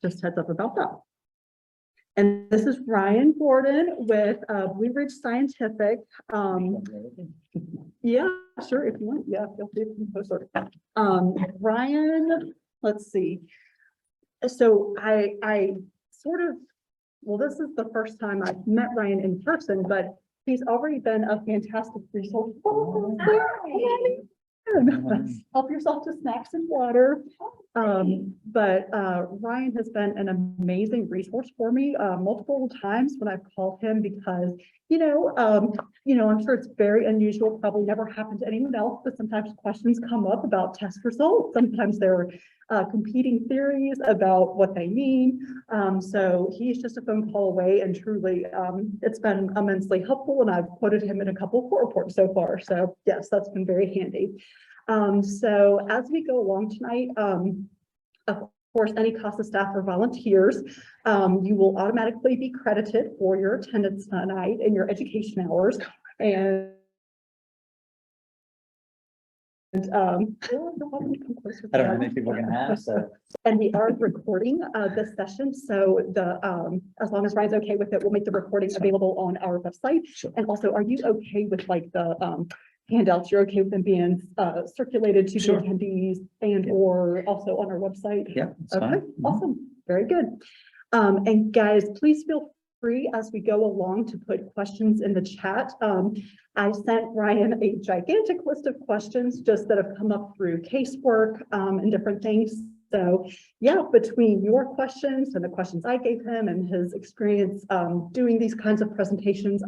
just heads up about that. And this is Ryan Gordon with Blue Ridge Scientific. Yeah, sure, if you want. Yeah, feel free to post it. Ryan, let's see. So I sort of, well, this is the first time I've met Ryan in person, but he's already been a fantastic resource. Help yourself to snacks and water. But Ryan has been an amazing resource for me multiple times when I've called him because, I'm sure it's very unusual, probably never happened to anyone else, but sometimes questions come up about test results. Sometimes there are competing theories about what they mean. So he's just a phone call away, and truly it's been immensely helpful, and I've quoted him in a couple of court reports so far. So yes, that's been very handy. So as we go along tonight, of course, any CASA staff or volunteers, you will automatically be credited for your attendance tonight in your education hours. And I don't know how many people are going to have, so. And we are recording this session, so as long as Ryan's okay with it, we'll make the recording available on our website. Sure. And also, are you okay with like the handouts? You're okay with them being circulated to Sure. the attendees and or also on our website? Yeah, that's Okay, fine. awesome, very good. And guys, please feel free as we go along to put questions in the chat. I sent Ryan a gigantic list of questions just that have come up through casework and different things. So yeah, between your questions and the questions I gave him and his experience doing these kinds of presentations,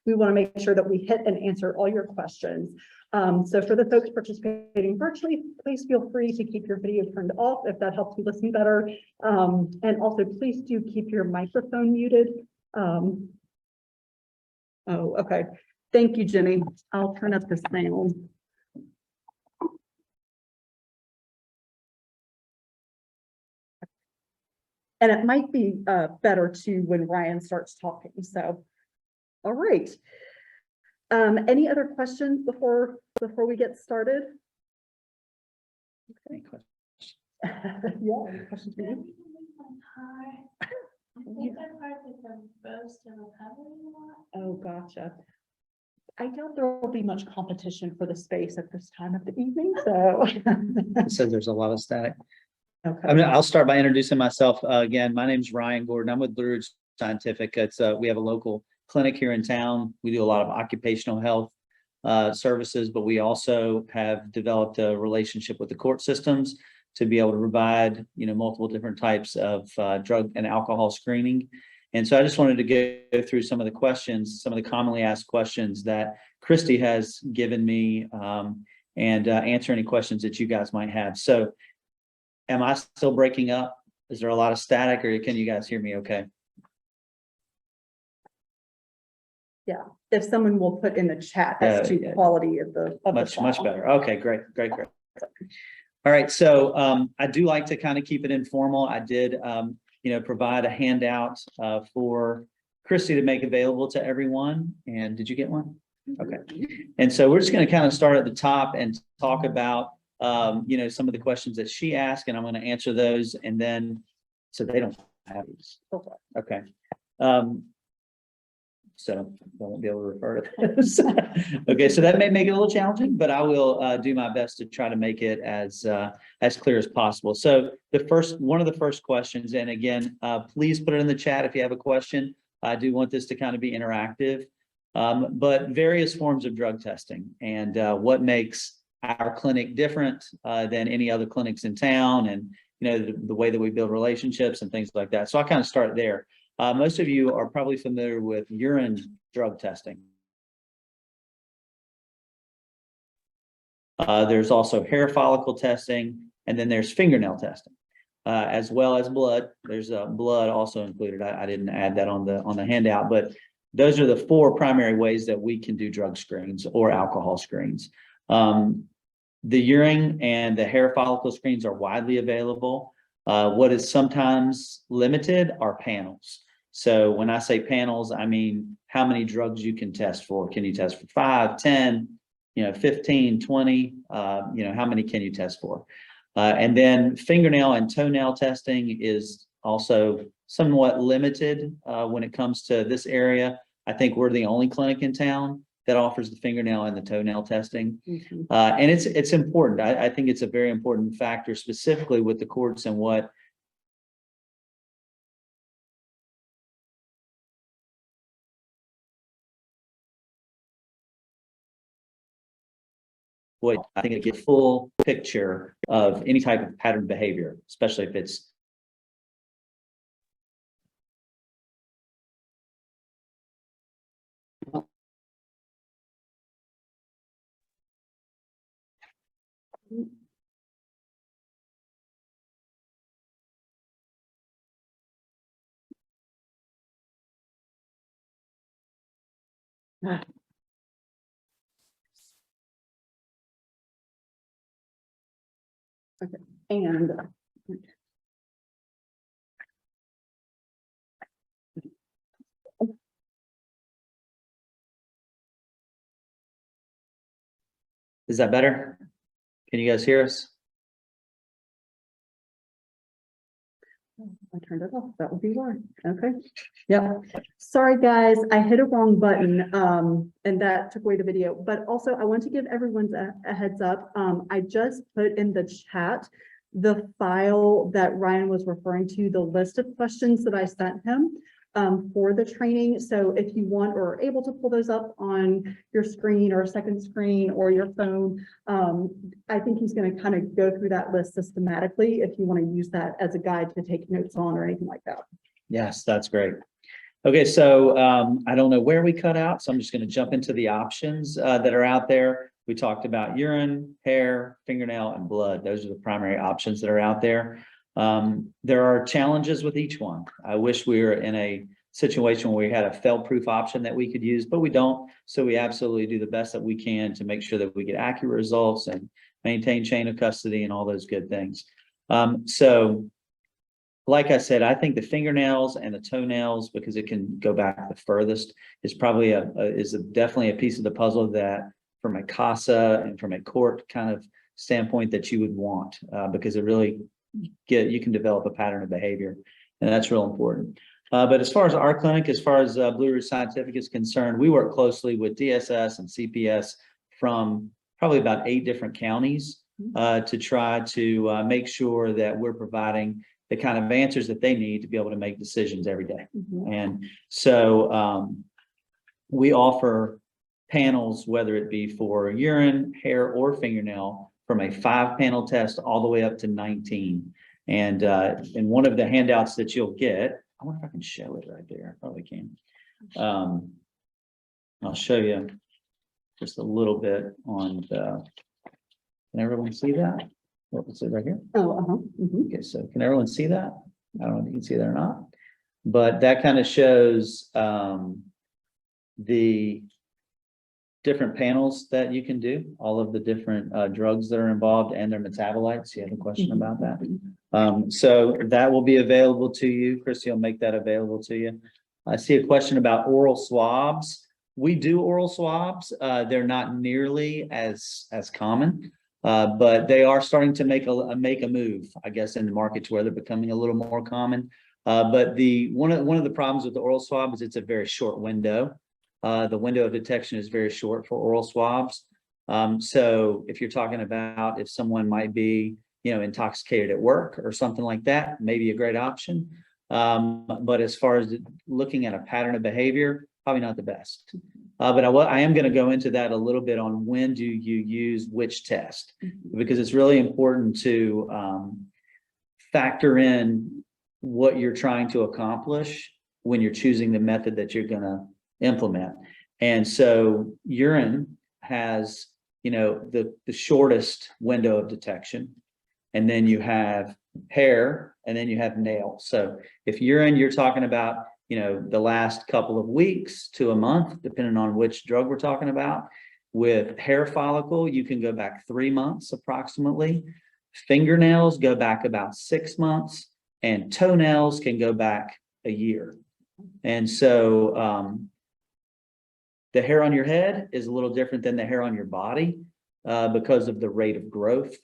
we want to make sure that we hit and answer all your questions. So for the folks participating virtually, please feel free to keep your video turned off if that helps you listen better. And also please do keep your microphone muted. Oh, okay. Thank you, Jenny. I'll turn up the sound. And it might be better too when Ryan starts talking. So, all right. Any other questions before we get started? Any questions? Yeah, any questions for you? Oh, gotcha. I doubt there will be much competition for the space at this time of the evening, so. It says there's a lot of static. Okay. I'll start by introducing myself again. My name is Ryan Gordon. I'm with Blue Ridge Scientific. We have a local clinic here in town. We do a lot of occupational health services, but we also have developed a relationship with the court systems to be able to provide, multiple different types of drug and alcohol screening. And so I just wanted to go through some of the questions, some of the commonly asked questions that Christy has given me, and answer any questions that you guys might have. So am I still breaking up? Is there a lot of static, or can you guys hear me okay? Yeah, if someone will put in the chat as to quality of the Much better. Okay, great. All right, so I do like to kind of keep it informal. I did provide a handout for Christy to make available to everyone. And did you get one? Okay. And so we're just going to kind of start at the top and talk about some of the questions that she asked, and I'm going to answer those, and then so they don't have these. Okay. So I won't be able to refer to those. Okay, so that may make it a little challenging, but I will do my best to try to make it as clear as possible. So one of the first questions, and again, please put it in the chat if you have a question. I do want this to kind of be interactive, but various forms of drug testing and what makes our clinic different than any other clinics in town, and the way that we build relationships and things like that. So I kind of start there. Most of you are probably familiar with urine drug testing. There's also hair follicle testing, and then there's fingernail testing, as well as blood. There's blood also included. I didn't add that on the handout, but those are the four primary ways that we can do drug screens or alcohol screens. The urine and the hair follicle screens are widely available. What is sometimes limited are panels. So when I say panels, I mean how many drugs you can test for. Can you test for 5, 10, 15, 20? How many can you test for? And then fingernail and toenail testing is also somewhat limited when it comes to this area. I think we're the only clinic in town that offers the fingernail and the toenail testing. And it's important. I think it's a very important factor, specifically with the courts and what I think it get full picture of any type of pattern behavior, especially if it's And is that better? Can you guys hear us? I turned it off. That would be why. Okay. Yeah. Sorry, guys. I hit a wrong button, and that took away the video. But also, I want to give everyone a heads up. I just put in the chat the file that Ryan was referring to, the list of questions that I sent him for the training. So if you want or are able to pull those up on your screen or a second screen or your phone, I think he's going to kind of go through that list systematically if you want to use that as a guide to take notes on or anything like that. Yes, that's great. Okay, so I don't know where we cut out, so I'm just going to jump into the options that are out there. We talked about urine, hair, fingernail, and blood. Those are the primary options that are out there. There are challenges with each one. I wish we were in a situation where we had a fail-proof option that we could use, but we don't. So we absolutely do the best that we can to make sure that we get accurate results and maintain chain of custody and all those good things. So like I said, I think the fingernails and the toenails, because it can go back the furthest, is probably definitely a piece of the puzzle that from a CASA and from a court kind of standpoint that you would want, because it really you can develop a pattern of behavior, and that's real important. But as far as our clinic, as far as Blue Ridge Scientific is concerned, we work closely with DSS and CPS from probably about 8 different counties to try to make sure that we're providing the kind of answers that they need to be able to make decisions every day. And so we offer panels, whether it be for urine, hair, or fingernail, from a 5-panel test all the way up to 19. And in one of the handouts that you'll get, I wonder if I can show it right there. I probably can. I'll show you just a little bit on the, can everyone see that? Let's see right here. Okay, so can everyone see that? I don't know if you can see that or not, but that kind of shows the different panels that you can do, all of the different drugs that are involved and their metabolites. You have a question about that? So that will be available to you. Christy will make that available to you. I see a question about oral swabs. We do oral swabs. They're not nearly as common, but they are starting to make a move, I guess, in the market to where they're becoming a little more common. But one of the problems with the oral swab is it's a very short window. The window of detection is very short for oral swabs. So if you're talking about if someone might be, intoxicated at work or something like that, maybe a great option. But as far as looking at a pattern of behavior, probably not the best. But I am going to go into that a little bit on when do you use which test, because it's really important to factor in what you're trying to accomplish when you're choosing the method that you're going to implement. And so urine has, the shortest window of detection, and then you have hair, and then you have nail. So if urine, you're talking about, the last couple of weeks to a month, depending on which drug we're talking about. With hair follicle, you can go back 3 months approximately. Fingernails go back about 6 months, and toenails can go back a year. And so the hair on your head is a little different than the hair on your body because of the rate of growth.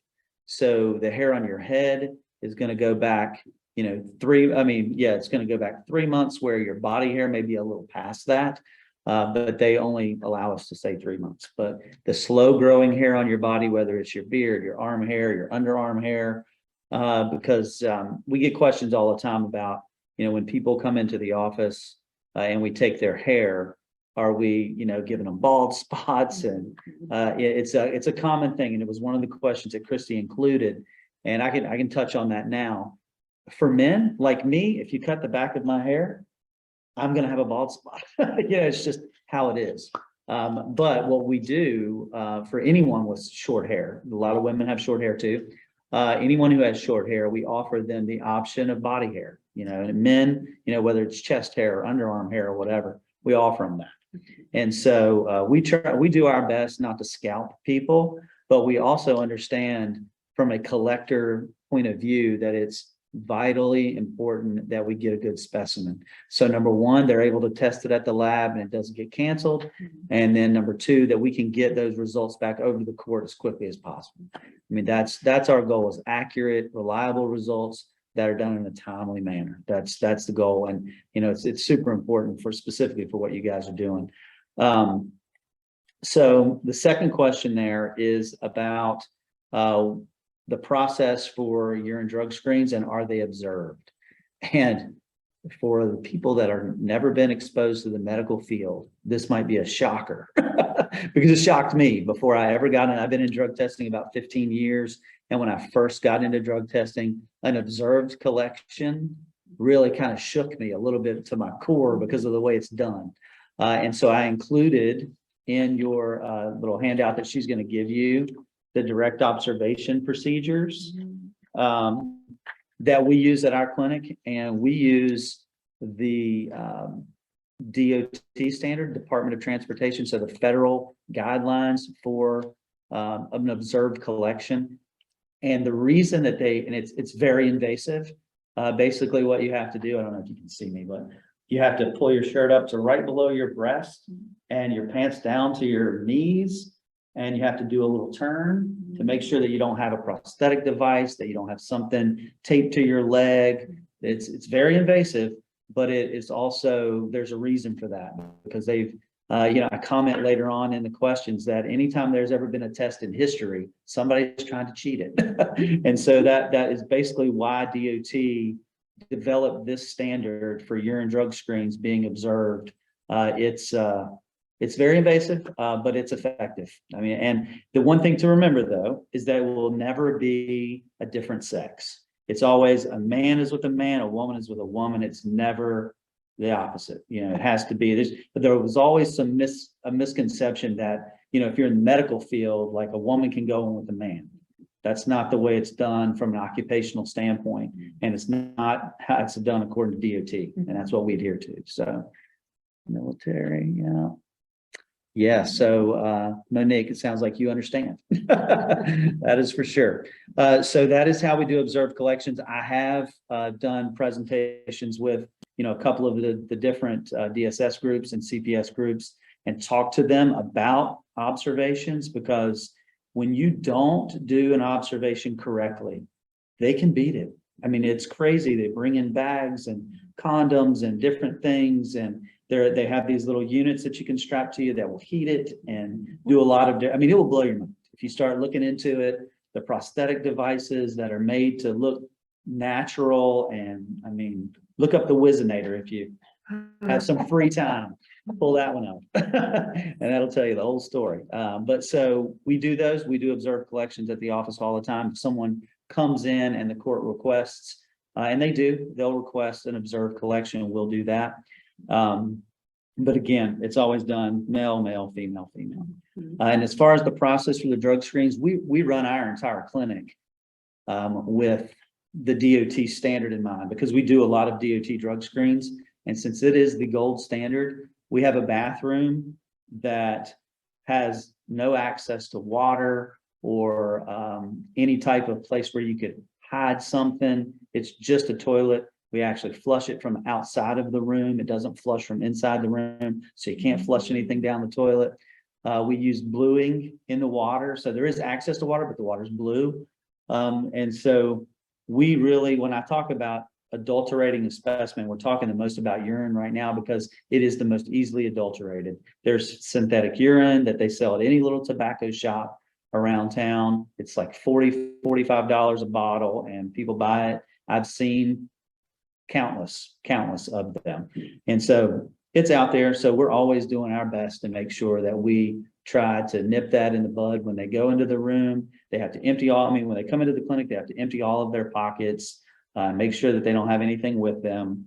So the hair on your head is going to go back it's going to go back 3 months where your body hair may be a little past that. But they only allow us to say 3 months. But the slow growing hair on your body, whether it's your beard, your arm hair, your underarm hair, because we get questions all the time about, when people come into the office and we take their hair, are we, giving them bald spots? And it's a common thing. And it was one of the questions that Christy included. And I can touch on that now. For men like me, if you cut the back of my hair, I'm going to have a bald spot. It's just how it is. But what we do for anyone with short hair, a lot of women have short hair too. Anyone who has short hair, we offer them the option of body hair, and men, whether it's chest hair or underarm hair or whatever, we offer them that. And so we do our best not to scalp people, but we also understand from a collector point of view that it's vitally important that we get a good specimen. So number one, they're able to test it at the lab and it doesn't get canceled. And then number two, that we can get those results back over to the court as quickly as possible. I mean, that's our goal, is accurate, reliable results that are done in a timely manner. That's the goal. And, it's super important specifically for what you guys are doing. So the second question there is about, the process for urine drug screens and are they observed? And for the people that are never been exposed to the medical field, this might be a shocker because it shocked me before I ever got in. I've been in drug testing about 15 years. And when I first got into drug testing, an observed collection really kind of shook me a little bit to my core because of the way it's done. And so I included in your little handout that she's going to give you the direct observation procedures that we use at our clinic. And we use the DOT standard, Department of Transportation, so the federal guidelines for an observed collection. And the reason that it's very invasive. Basically what you have to do, I don't know if you can see me, but you have to pull your shirt up to right below your breast and your pants down to your knees. And you have to do a little turn to make sure that you don't have a prosthetic device, that you don't have something taped to your leg. It's very invasive, but it's also, there's a reason for that, because they've, I comment later on in the questions that anytime there's ever been a test in history, somebody's trying to cheat it. And so that is basically why DOT developed this standard for urine drug screens being observed. It's very invasive, but it's effective. I mean, and the one thing to remember though, is that it will never be a different sex. It's always a man is with a man, a woman is with a woman. It's never the opposite. It has to be. But there was always a misconception that, if you're in the medical field, like a woman can go in with a man. That's not the way it's done from an occupational standpoint. And it's not how it's done according to DOT. And that's what we adhere to. So military, yeah. Yeah, so Monique, it sounds like you understand. That is for sure. So that is how we do observed collections. I have done presentations with, a couple of the different DSS groups and CPS groups and talked to them about observations, because when you don't do an observation correctly, they can beat it. I mean, it's crazy. They bring in bags and condoms and different things, and they have these little units that you can strap to you that will heat it and do a lot of, it will blow your mind. If you start looking into it, the prosthetic devices that are made to look natural. And look up the Wizinator if you have some free time, pull that one up and that'll tell you the whole story. But so we do those, we do observed collections at the office all the time. If someone comes in and the court requests, and they'll request an observed collection, we'll do that. But again, it's always done male, female. And as far as the process for the drug screens, we run our entire clinic with the DOT standard in mind, because we do a lot of DOT drug screens. And since it is the gold standard, we have a bathroom that has no access to water or any type of place where you could hide something. It's just a toilet. We actually flush it from outside of the room. It doesn't flush from inside the room, so you can't flush anything down the toilet. We use bluing in the water. So there is access to water, but the water's blue. And so we really, when I talk about adulterating a specimen, we're talking the most about urine right now because it is the most easily adulterated. There's synthetic urine that they sell at any little tobacco shop around town. It's like $45 a bottle and people buy it. I've seen countless of them. And so it's out there. So we're always doing our best to make sure that we try to nip that in the bud. When they go into the room, they have to empty all, when they come into the clinic, they have to empty all of their pockets, make sure that they don't have anything with them.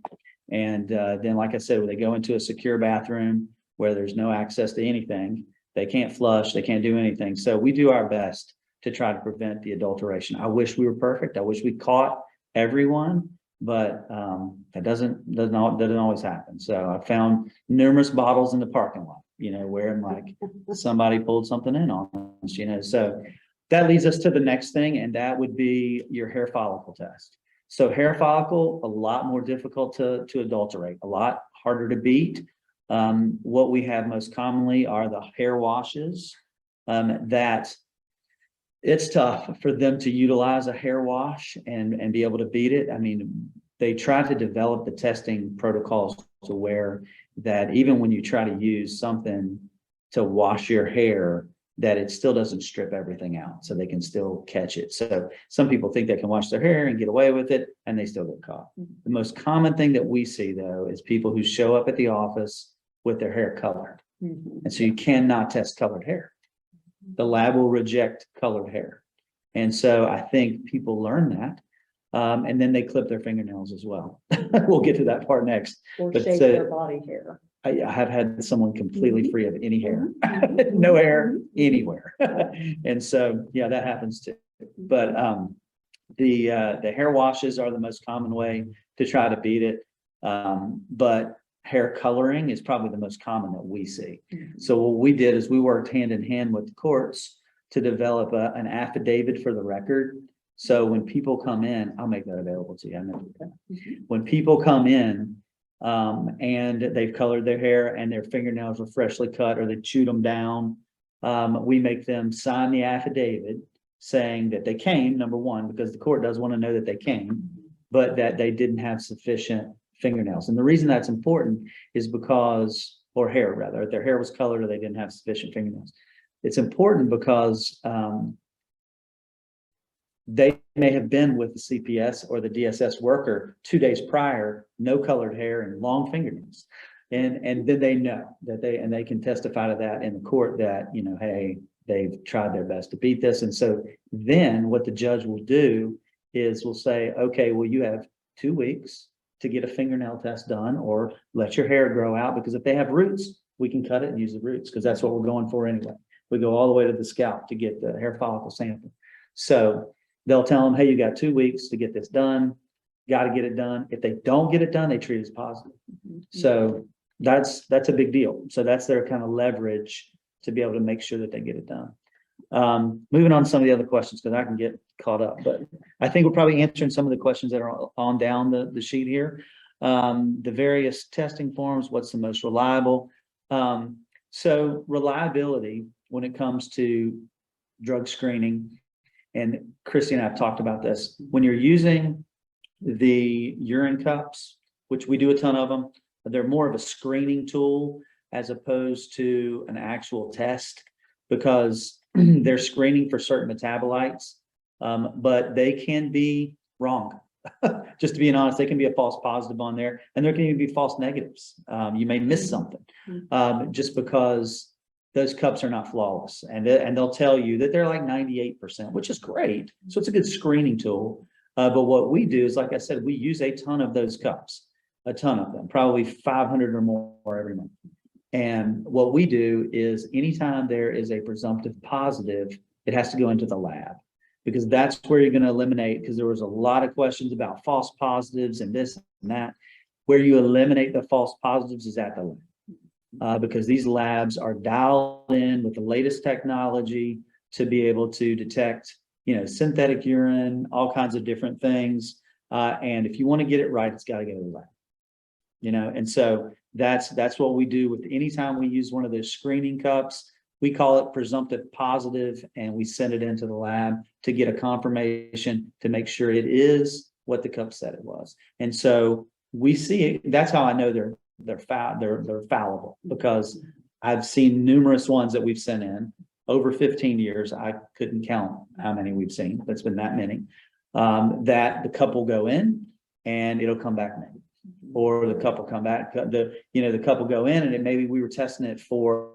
And then, like I said, when they go into a secure bathroom where there's no access to anything, they can't flush, they can't do anything. So we do our best to try to prevent the adulteration. I wish we were perfect. I wish we caught everyone, but that doesn't always happen. So I found numerous bottles in the parking lot, where like somebody pulled something in on us, so that leads us to the next thing, and that would be your hair follicle test. So hair follicle, a lot more difficult to adulterate, a lot harder to beat. What we have most commonly are the hair washes, that it's tough for them to utilize a hair wash and be able to beat it. They try to develop the testing protocols to where that even when you try to use something to wash your hair, that it still doesn't strip everything out, so they can still catch it. So some people think they can wash their hair and get away with it, and they still get caught. The most common thing that we see, though, is people who show up at the office with their hair colored. And so you cannot test colored hair. The lab will reject colored hair. And so I think people learn that. And then they clip their fingernails as well. We'll get to that part next. Or But, shave their body hair. I have had someone completely free of any hair, no hair anywhere. And so, yeah, that happens too. But the hair washes are the most common way to try to beat it. But hair coloring is probably the most common that we see. So what we did is we worked hand in hand with the courts to develop an affidavit for the record. So when people come in, I'll make that available to you. I know that. When people come in, and they've colored their hair and their fingernails were freshly cut or they chewed them down, we make them sign the affidavit saying that they came, number one, because the court does want to know that they came, but that they didn't have sufficient fingernails. And the reason that's important is because, or hair rather, if their hair was colored or they didn't have sufficient fingernails. It's important because they may have been with the CPS or the DSS worker 2 days prior, no colored hair and long fingernails. And then they know that they can testify to that in the court that, hey, they've tried their best to beat this. And so then what the judge will do is we'll say, okay, well, you have 2 weeks to get a fingernail test done or let your hair grow out, because if they have roots, we can cut it and use the roots, because that's what we're going for anyway. We go all the way to the scalp to get the hair follicle sample. So they'll tell them, hey, you got 2 weeks to get this done. Got to get it done. If they don't get it done, they treat it as positive. So that's a big deal. So that's their kind of leverage to be able to make sure that they get it done. Moving on to some of the other questions, because I can get caught up, but I think we're probably answering some of the questions that are on down the sheet here. The various testing forms, what's the most reliable? So reliability when it comes to drug screening, and Christy and I have talked about this, when you're using the urine cups, which we do a ton of them, they're more of a screening tool as opposed to an actual test, because they're screening for certain metabolites, but they can be wrong. Just to be honest, they can be a false positive on there, and there can even be false negatives. You may miss something just because those cups are not flawless, and they'll tell you that they're like 98%, which is great. So it's a good screening tool. But what we do is, like I said, we use a ton of those cups, a ton of them, probably 500 or more every month. And what we do is anytime there is a presumptive positive, it has to go into the lab, because that's where you're going to eliminate, because there was a lot of questions about false positives and this and that. Where you eliminate the false positives is at the lab, because these labs are dialed in with the latest technology to be able to detect, synthetic urine, all kinds of different things. And if you want to get it right, it's got to go to the lab, and so that's what we do with anytime we use one of those screening cups. We call it presumptive positive, and we send it into the lab to get a confirmation to make sure it is what the cup said it was. And so we see it. That's how I know they're fallible, because I've seen numerous ones that we've sent in over 15 years. I couldn't count how many we've seen. That's been that many. That the cup will go in and it'll come back negative, or the cup will come back. The cup will go in and maybe we were testing it for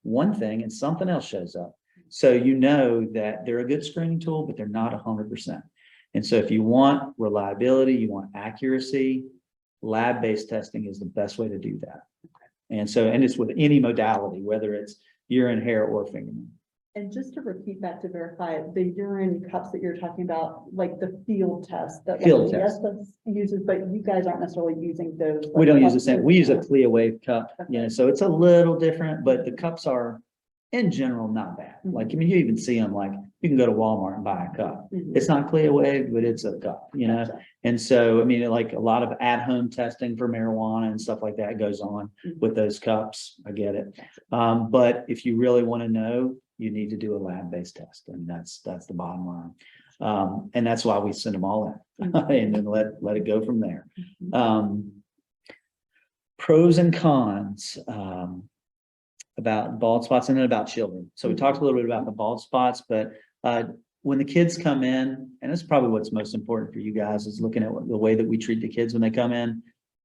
one thing and something else shows up. So you know that they're a good screening tool, but they're not 100%. And so if you want reliability, you want accuracy, lab-based testing is the best way to do that. And it's with any modality, whether it's urine, hair, or fingernail. And just to repeat that, to verify, the urine cups that you're talking about, like the field test that Field like test. ESPA uses, but you guys aren't necessarily using those. We don't use the cups same. to- We use a Clea Wave cup, Okay. so it's a little different, but the cups are in general not bad. Like, I mean, you even see them, like you can go to Walmart and buy a cup. Mhm. It's not Clea Wave, but it's a cup, Gotcha. And so, I mean, like a lot of at-home testing for marijuana and stuff like that goes on with those cups. I get it. But if you really want to know, you need to do a lab-based test, and that's the bottom line. And that's why we send them all in and then let it go from there. Pros and cons about bald spots, and then about children. So we talked a little bit about the bald spots, but when the kids come in, and it's probably what's most important for you guys, is looking at the way that we treat the kids when they come in.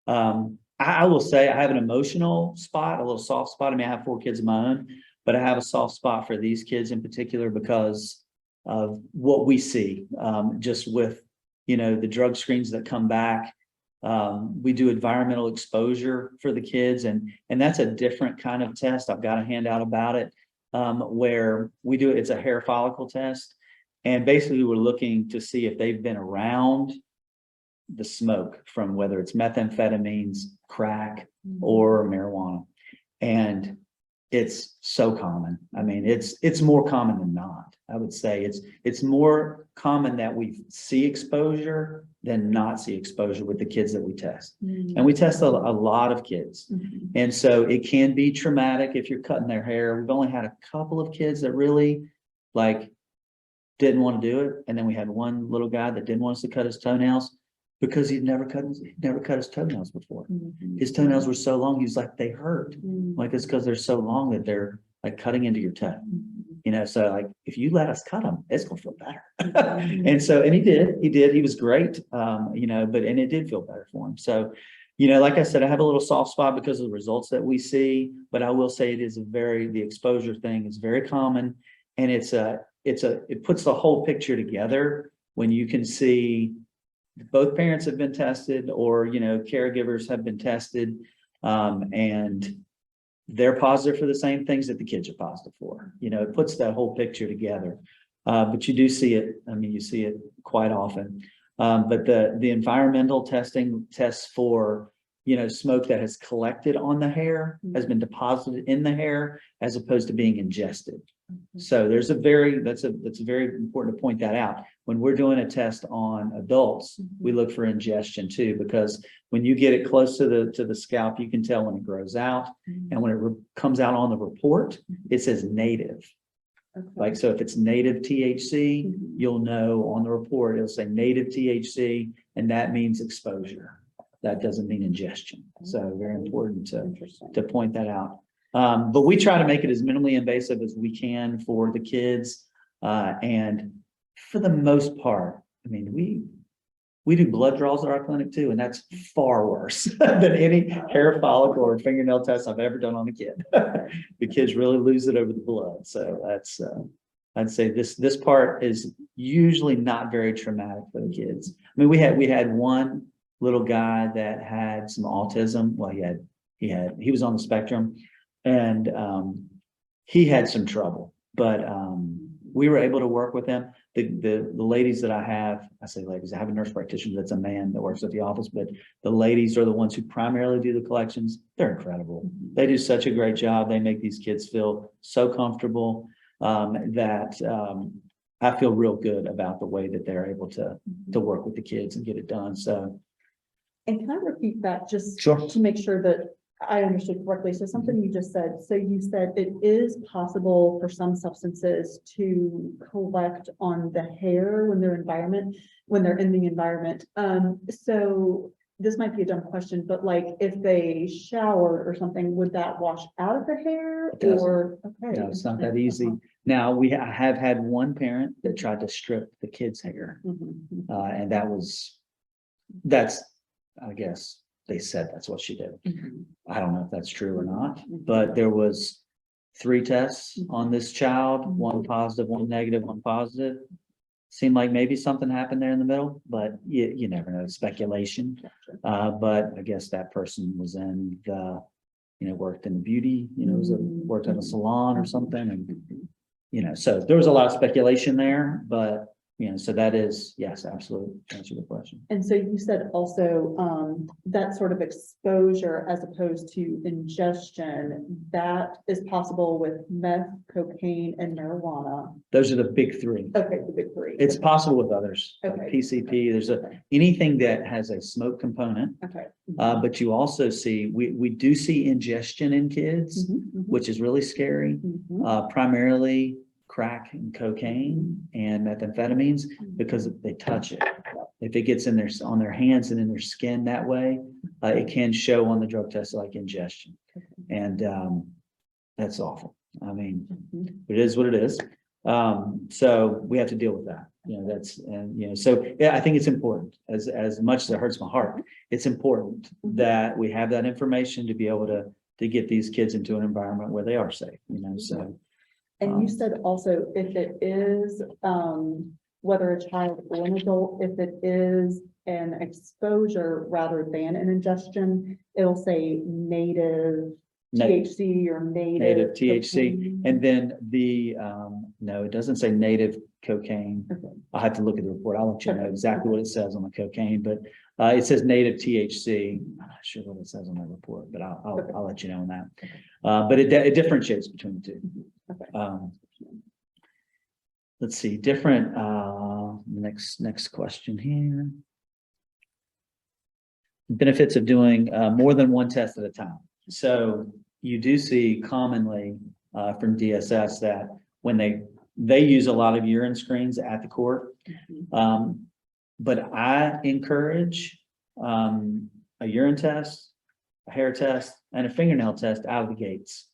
I will say I have an emotional spot, a little soft spot. I mean, I have 4 kids of my own, but I have a soft spot for these kids in particular because of what we see, just with, the drug screens that come back. We do environmental exposure for the kids, and that's a different kind of test. I've got a handout about it, where we do it. It's a hair follicle test. And basically we're looking to see if they've been around the smoke from whether it's methamphetamines, crack, or marijuana. And it's so common. I mean, it's more common than not. I would say it's more common that we see exposure than not see exposure with the kids that we test. And we test a lot of kids. And so it can be traumatic if you're cutting their hair. We've only had a couple of kids that really didn't want to do it. And then we had one little guy that didn't want us to cut his toenails because he'd never cut his toenails before. His toenails were so long, he was like, they hurt. Like, it's because they're so long that they're like cutting into your toe. So like, if you let us cut them, it's gonna feel better. And he did, he was great. And it did feel better for him. So, like I said, I have a little soft spot because of the results that we see, but I will say the exposure thing is very common, and it puts the whole picture together when you can see both parents have been tested, or, caregivers have been tested, and they're positive for the same things that the kids are positive for. It puts that whole picture together. But you do see it. I mean, you see it quite often. But the environmental testing tests for, smoke that has collected on the hair, has been deposited in the hair, as opposed to being ingested. So that's very important to point that out. When we're doing a test on adults, we look for ingestion too, because when you get it close to the scalp, you can tell when it grows out, and when it comes out on the report, it says native. Like, so if it's native THC, you'll know on the report, it'll say native THC, and that means exposure. That doesn't mean ingestion. So very important to point that out. But we try to make it as minimally invasive as we can for the kids. And for the most part, I mean, we do blood draws at our clinic too, and that's far worse than any hair follicle or fingernail test I've ever done on a kid. The kids really lose it over the blood. So that's, I'd say this part is usually not very traumatic for the kids. I mean, we had one little guy that had some autism. Well, he was on the spectrum, and he had some trouble, but we were able to work with him. The ladies that I say ladies, I have a nurse practitioner that's a man that works at the office, but the ladies are the ones who primarily do the collections. They're incredible. They do such a great job. They make these kids feel so comfortable that I feel real good about the way that they're able to work with the kids and get it done. So. And can I repeat that just Sure. to make sure that I understood correctly. So something you just said, so you said it is possible for some substances to collect on the hair when they're in the environment. So this might be a dumb question, but like if they shower or something, would that wash out of the hair It doesn't. or? Okay. No, it's not that easy. Now, I have had one parent that tried to strip the kid's hair, and that's, I guess, they said that's what she did. I don't know if that's true or not, but there was 3 tests on this child, 1 positive, 1 negative, 1 positive. Seemed like maybe something happened there in the middle, but you never know, speculation. But I guess that person was in the, worked in the beauty, worked at a salon or something. And, so there was a lot of speculation there, but, so that is, yes, absolutely. Answer the question. And so you said also, that sort of exposure as opposed to ingestion, that is possible with meth, cocaine, and marijuana. Those are the big 3. Okay, the big 3. It's possible with others. Like Okay. PCP, there's anything that has a smoke component. Okay. But you also see, we do see ingestion in kids, which is really scary. Primarily crack and cocaine and methamphetamines because they touch it. If it gets in on their hands and in their skin that way, it can show on the drug test like ingestion. And that's awful. I mean, it is what it is. So we have to deal with that. So yeah, I think it's important as much as it hurts my heart, it's important that we have that information to be able to get these kids into an environment where they are safe, so. And you said also if it is, whether a child or an adult, if it is an exposure rather than an ingestion, it'll say native THC or native THC. cocaine. And then no, it doesn't say native cocaine. Okay. I'll have to look at the report. I'll let you know exactly what it says on the cocaine, but it says native THC. I'm not sure what it says on the report, but I'll let you know on that. But it differentiates between the 2. Okay. Let's see, different, next question here. Benefits of doing more than 1 test at a time. So you do see commonly from DSS that when they use a lot of urine screens at the court, but I encourage a urine test, a hair test, and a fingernail test out of the gates.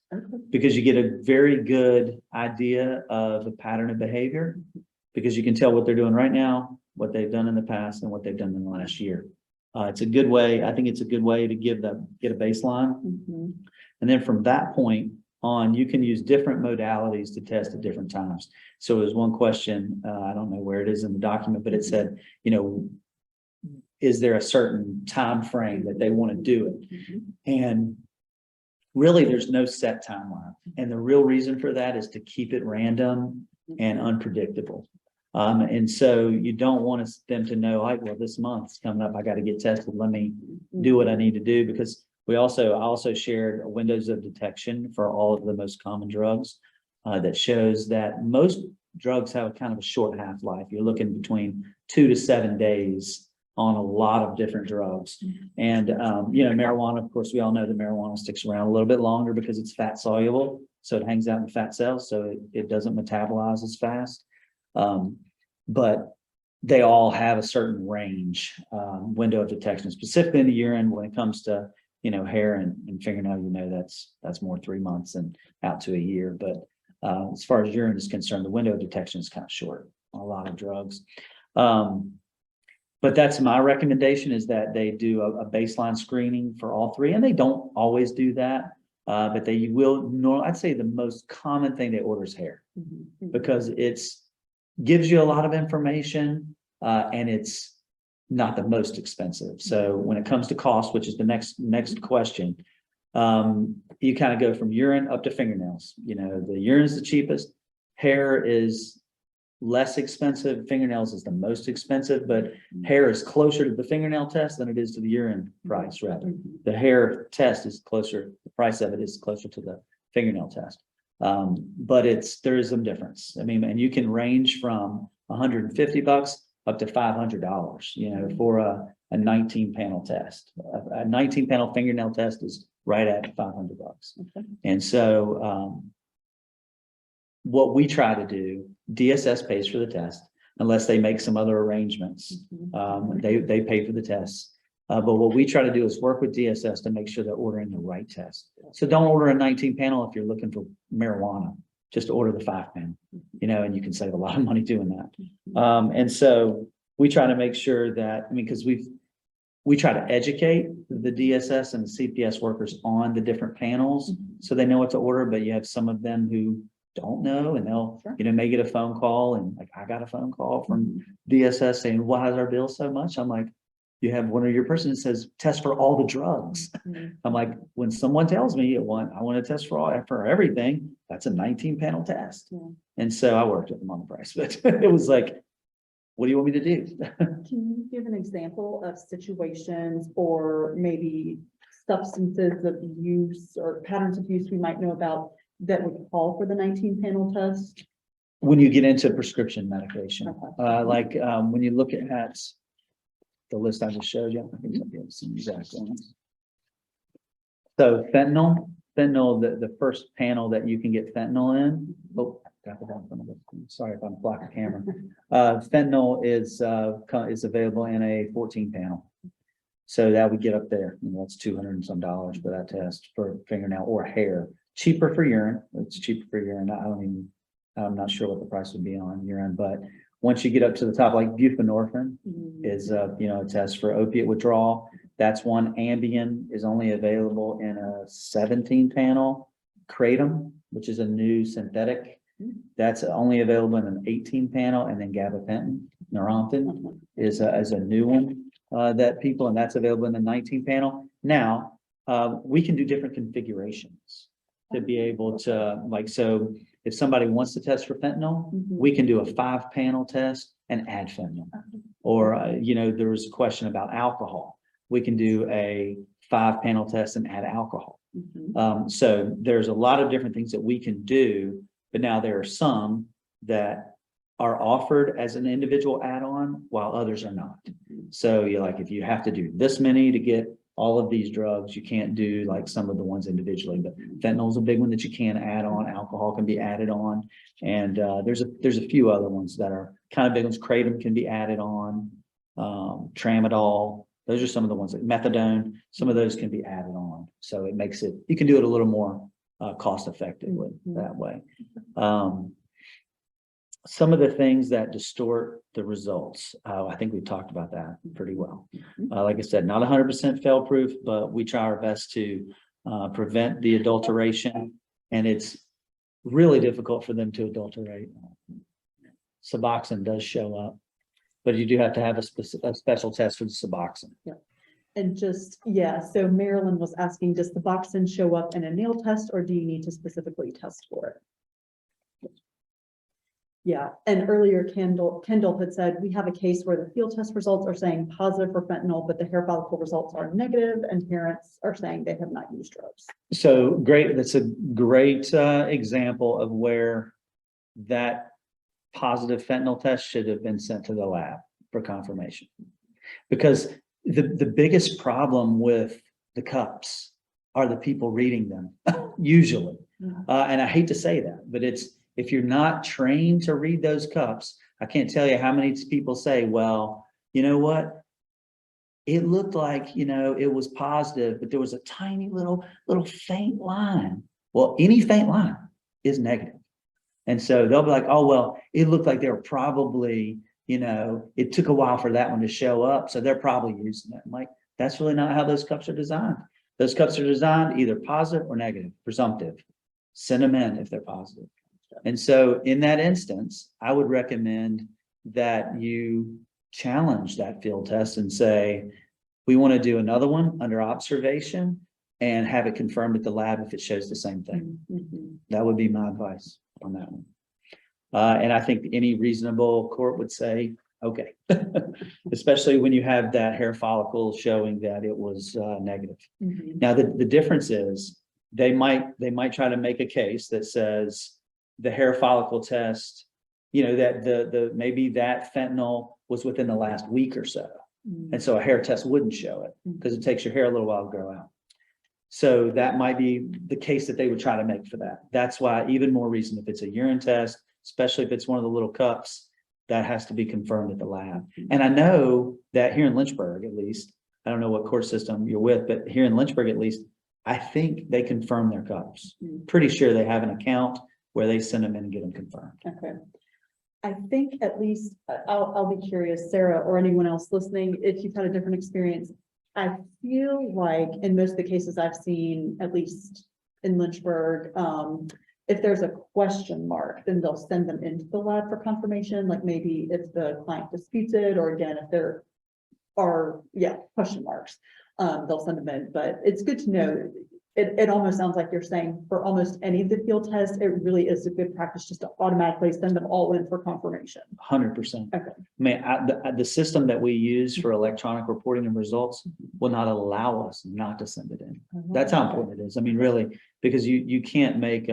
Because you get a very good idea of the pattern of behavior, because you can tell what they're doing right now, what they've done in the past, and what they've done in the last year. It's a good way. I think it's a good way to get a baseline. And then from that point on, you can use different modalities to test at different times. So there's one question, I don't know where it is in the document, but it said, is there a certain time frame that they want to do it? And really, there's no set timeline. And the real reason for that is to keep it random and unpredictable. And so you don't want them to know, like, well, this month's coming up, I got to get tested. Let me do what I need to do. Because I also shared windows of detection for all of the most common drugs that shows that most drugs have a kind of a short half-life. You're looking between 2 to 7 days on a lot of different drugs. And, marijuana, of course, we all know that marijuana sticks around a little bit longer because it's fat soluble. So it hangs out in fat cells. So it doesn't metabolize as fast. But they all have a certain range, window of detection, specifically in the urine. When it comes to, hair and fingernail, that's more 3 months and out to a year. But as far as urine is concerned, the window of detection is kind of short on a lot of drugs. But that's my recommendation, is that they do a baseline screening for all 3, and they don't always do that, but they will. I'd say the most common thing they order is hair, because gives you a lot of information, and it's not the most expensive. So when it comes to cost, which is the next question, you kind of go from urine up to fingernails. The urine is the cheapest, hair is less expensive, fingernails is the most expensive, but hair is closer to the fingernail test than it is to the urine price. Rather, the hair test is closer, the price of it is closer to the fingernail test. But there is some difference. I mean, and you can range from $150 up to $500, for a 19 panel test. A 19 panel fingernail test is right at $500. Okay. And so, what we try to do, DSS pays for the test unless they make some other arrangements. They pay for the tests. But what we try to do is work with DSS to make sure they're ordering the right test. So don't order a 19 panel if you're looking for marijuana. Just order the 5 panel, and you can save a lot of money doing that. And so we try to make sure that, because we try to educate the DSS and the CPS workers on the different panels so they know what to order, but you have some of them who don't know, and they'll, may get a phone call, and like, I got a phone call from DSS saying, why is our bill so much? I'm like, you have one of your person that says test for all the drugs. I'm like, when someone tells me I want to test for everything, that's a 19 panel test. And so I worked with them on the price, but it was like, what do you want me to do? Can you give an example of situations or maybe substances of use or patterns of use we might know about that would call for the 19 panel test? When you get into prescription medication, when you look at the list I just showed you, I think I'll give some exact ones. So fentanyl, the first panel that you can get fentanyl in. Oh, got the wrong one. Sorry if I'm blocking the camera. Fentanyl is available in a 14 panel. So that would get up there. It's $200 and some for that test for fingernail or hair. Cheaper for urine. It's cheaper for urine. I'm not sure what the price would be on urine, but once you get up to the top, like buprenorphine is a test for opiate withdrawal. That's one. Ambien is only available in a 17 panel. Kratom, which is a new synthetic, that's only available in an 18 panel. And then gabapentin, Neurontin is a new one and that's available in the 19 panel. Now, we can do different configurations to be able to, so if somebody wants to test for fentanyl, we can do a 5 panel test and add fentanyl. Or, there was a question about alcohol. We can do a 5 panel test and add alcohol. So there's a lot of different things that we can do, but now there are some that are offered as an individual add-on while others are not. So if you have to do this many to get all of these drugs, you can't do like some of the ones individually, but fentanyl is a big one that you can add on. Alcohol can be added on. And there's a few other ones that are kind of big ones. Kratom can be added on, tramadol. Those are some of the ones, like methadone, some of those can be added on. So it makes it, you can do it a little more cost effectively that way. Some of the things that distort the results, I think we talked about that pretty well. Like I said, not 100% fail proof, but we try our best to prevent the adulteration, and it's really difficult for them to adulterate. Suboxone does show up, but you do have to have a special test for the Suboxone. Yeah. And so Marilyn was asking, does the Suboxone show up in a nail test, or do you need to specifically test for it? Yeah, and earlier Kendall had said, we have a case where the field test results are saying positive for fentanyl, but the hair follicle results are negative, and parents are saying they have not used drugs. So great. That's a great example of where that positive fentanyl test should have been sent to the lab for confirmation. Because the biggest problem with the cups are the people reading them, usually. And I hate to say that, but if you're not trained to read those cups, I can't tell you how many people say, well, you know what? It looked like, it was positive, but there was a tiny little faint line. Well, any faint line is negative. And so they'll be like, oh, well, it looked like they were probably, it took a while for that one to show up, so they're probably using it. I'm like, that's really not how those cups are designed. Those cups are designed either positive or negative, presumptive. Send them in if they're positive. And so in that instance, I would recommend that you challenge that field test and say, we want to do another one under observation and have it confirmed at the lab if it shows the same thing. That would be my advice on that one. And I think any reasonable court would say, okay, especially when you have that hair follicle showing that it was negative. Now, the difference is they might try to make a case that says, the hair follicle test, that maybe that fentanyl was within the last week or so. And so a hair test wouldn't show it because it takes your hair a little while to grow out. So that might be the case that they would try to make for that. That's why even more reason if it's a urine test, especially if it's one of the little cups, that has to be confirmed at the lab. And I know that here in Lynchburg, at least, I don't know what court system you're with, but here in Lynchburg, at least, I think they confirm their cups. Pretty sure they have an account where they send them in and get them confirmed. Okay. I think at least, I'll be curious, Sarah, or anyone else listening, if you've had a different experience. I feel like in most of the cases I've seen, at least in Lynchburg, if there's a question mark, then they'll send them into the lab for confirmation, like maybe if the client disputes it, or again, if there are, question marks, they'll send them in. But it's good to know. It almost sounds like you're saying for almost any of the field tests, it really is a good practice just to automatically send them all in for confirmation. 100%. Okay. I mean, the system that we use for electronic reporting of results will not allow us not to send it in. That's how important it is. I mean, really, because you can't make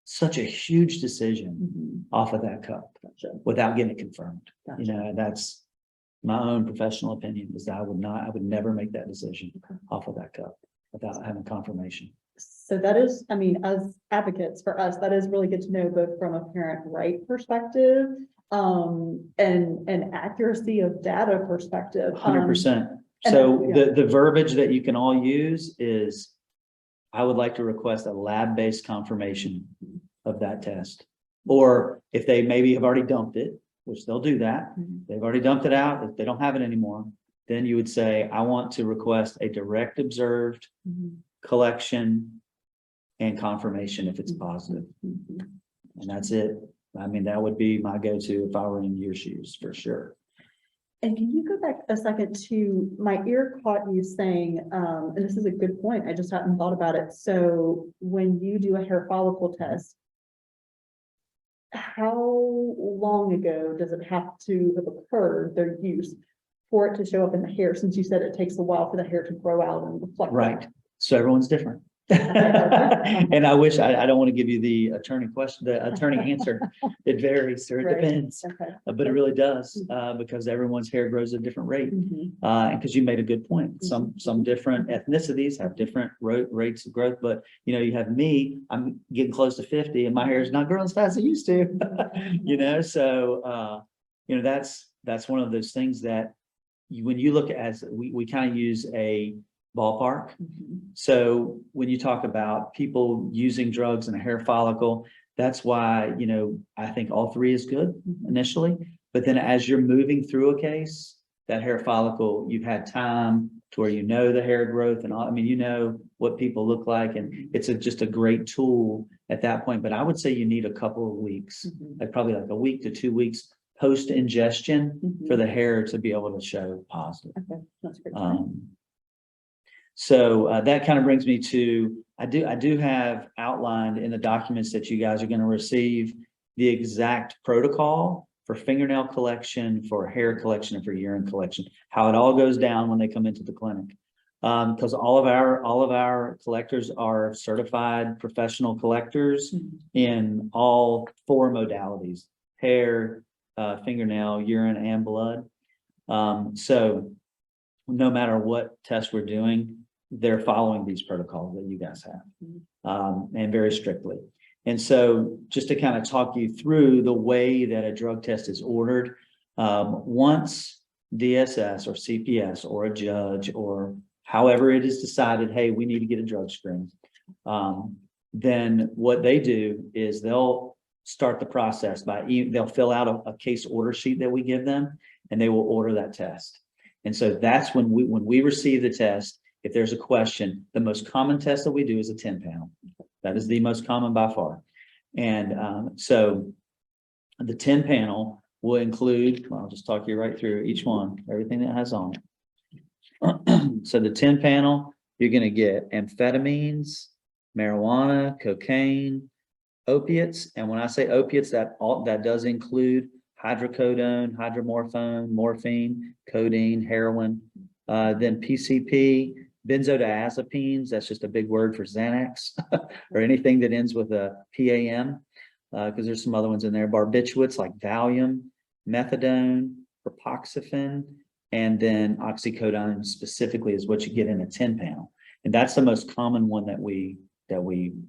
such a huge decision off of that cup without getting it confirmed. You know, that's my own professional opinion is that I would never make that decision off of that cup without having confirmation. So that is, I mean, as advocates for us, that is really good to know, both from a parent right perspective, and accuracy of data perspective. 100%. So the verbiage that you can all use is, I would like to request a lab-based confirmation of that test. Or if they maybe have already dumped it, which they'll do that, they've already dumped it out, if they don't have it anymore, then you would say, I want to request a direct observed collection and confirmation if it's positive. And that's it. I mean, that would be my go-to if I were in your shoes, for sure. And can you go back a second to, my ear caught you saying, and this is a good point, I just hadn't thought about it. So when you do a hair follicle test, how long ago does it have to have occurred, their use, for it to show up in the hair, since you said it takes a while for the hair to grow out and reflect? Right. So everyone's different. And I wish I don't want to give you the attorney answer. It varies or it depends, but it really does, because everyone's hair grows at a different rate. And because you made a good point, some different ethnicities have different rates of growth, but you know, you have me, I'm getting close to 50 and my hair is not growing as fast as it used to, you know? So, you know, that's one of those things that when you look at, we kind of use a ballpark. So when you talk about people using drugs in a hair follicle, that's why, you know, I think all three is good initially, but then as you're moving through a case, that hair follicle, you've had time to where you know the hair growth and all, I mean, you know what people look like, and it's just a great tool at that point. But I would say you need a couple of weeks, like probably like a week to 2 weeks post ingestion for the hair to be able to show positive. That's great. So that kind of brings me to, I do have outlined in the documents that you guys are going to receive the exact protocol for fingernail collection, for hair collection, and for urine collection, how it all goes down when they come into the clinic. Because all of our collectors are certified professional collectors in all 4 modalities: hair, fingernail, urine, and blood. So no matter what test we're doing, they're following these protocols that you guys have, and very strictly. And so just to kind of talk you through the way that a drug test is ordered, once DSS or CPS or a judge or however it is decided, hey, we need to get a drug screen, then what they do is they'll start the process by, they'll fill out a case order sheet that we give them, and they will order that test. And so that's when we receive the test. If there's a question, the most common test that we do is a 10-panel. That is the most common by far. And so the 10-panel will include, well, I'll just talk you right through each one, everything that has on it. So the 10-panel, you're going to get amphetamines, marijuana, cocaine, opiates. And when I say opiates, that does include hydrocodone, hydromorphone, morphine, codeine, heroin, then PCP, benzodiazepines. That's just a big word for Xanax or anything that ends with a PAM, because there's some other ones in there. Barbiturates like Valium, methadone, propoxyphene, And then oxycodone specifically is what you get in a 10-pound. And that's the most common one that we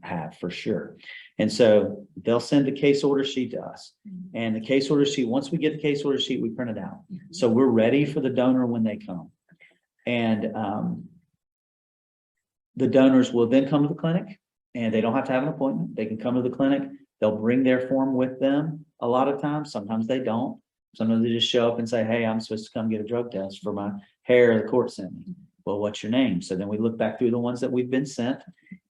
have for sure. And so they'll send the case order sheet to us. And the case order sheet, once we get the case order sheet, we print it out. So we're ready for the donor when they come. And the donors will then come to the clinic, and they don't have to have an appointment. They can come to the clinic. They'll bring their form with them a lot of times. Sometimes they don't. Sometimes they just show up and say, hey, I'm supposed to come get a drug test for my hair the court sent me. Well, what's your name? So then we look back through the ones that we've been sent.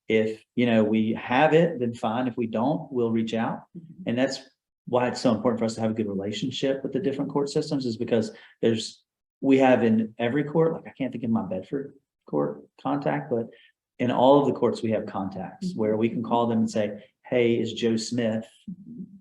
If, we have it, then fine. If we don't, we'll reach out. And that's why it's so important for us to have a good relationship with the different court systems, is because we have in every court, like I can't think of my Bedford court contact, but in all of the courts, we have contacts where we can call them and say, hey, is Joe Smith,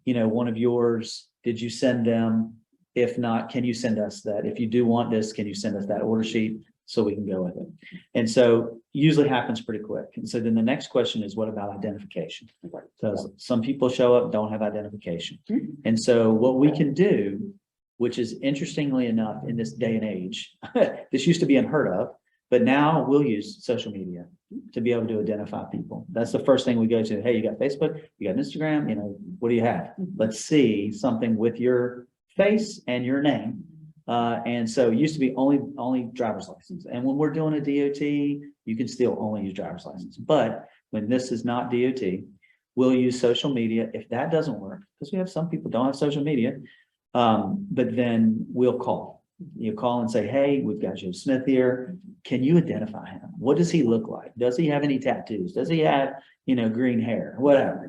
one of yours? Did you send them? If not, can you send us that? If you do want this, can you send us that order sheet so we can go with it? And so usually happens pretty quick. And so then the next question is, what about identification? Because some people show up, don't have identification. And so what we can do, which is interestingly enough in this day and age, this used to be unheard of, but now we'll use social media to be able to identify people. That's the first thing we go to. Hey, you got Facebook, you got Instagram, what do you have? Let's see something with your face and your name. And so it used to be only driver's license. And when we're doing a DOT, you can still only use driver's license. But when this is not DOT, we'll use social media. If that doesn't work, because we have some people don't have social media, but then we'll call. You call and say, hey, we've got Joe Smith here. Can you identify him? What does he look like? Does he have any tattoos? Does he have, green hair? Whatever,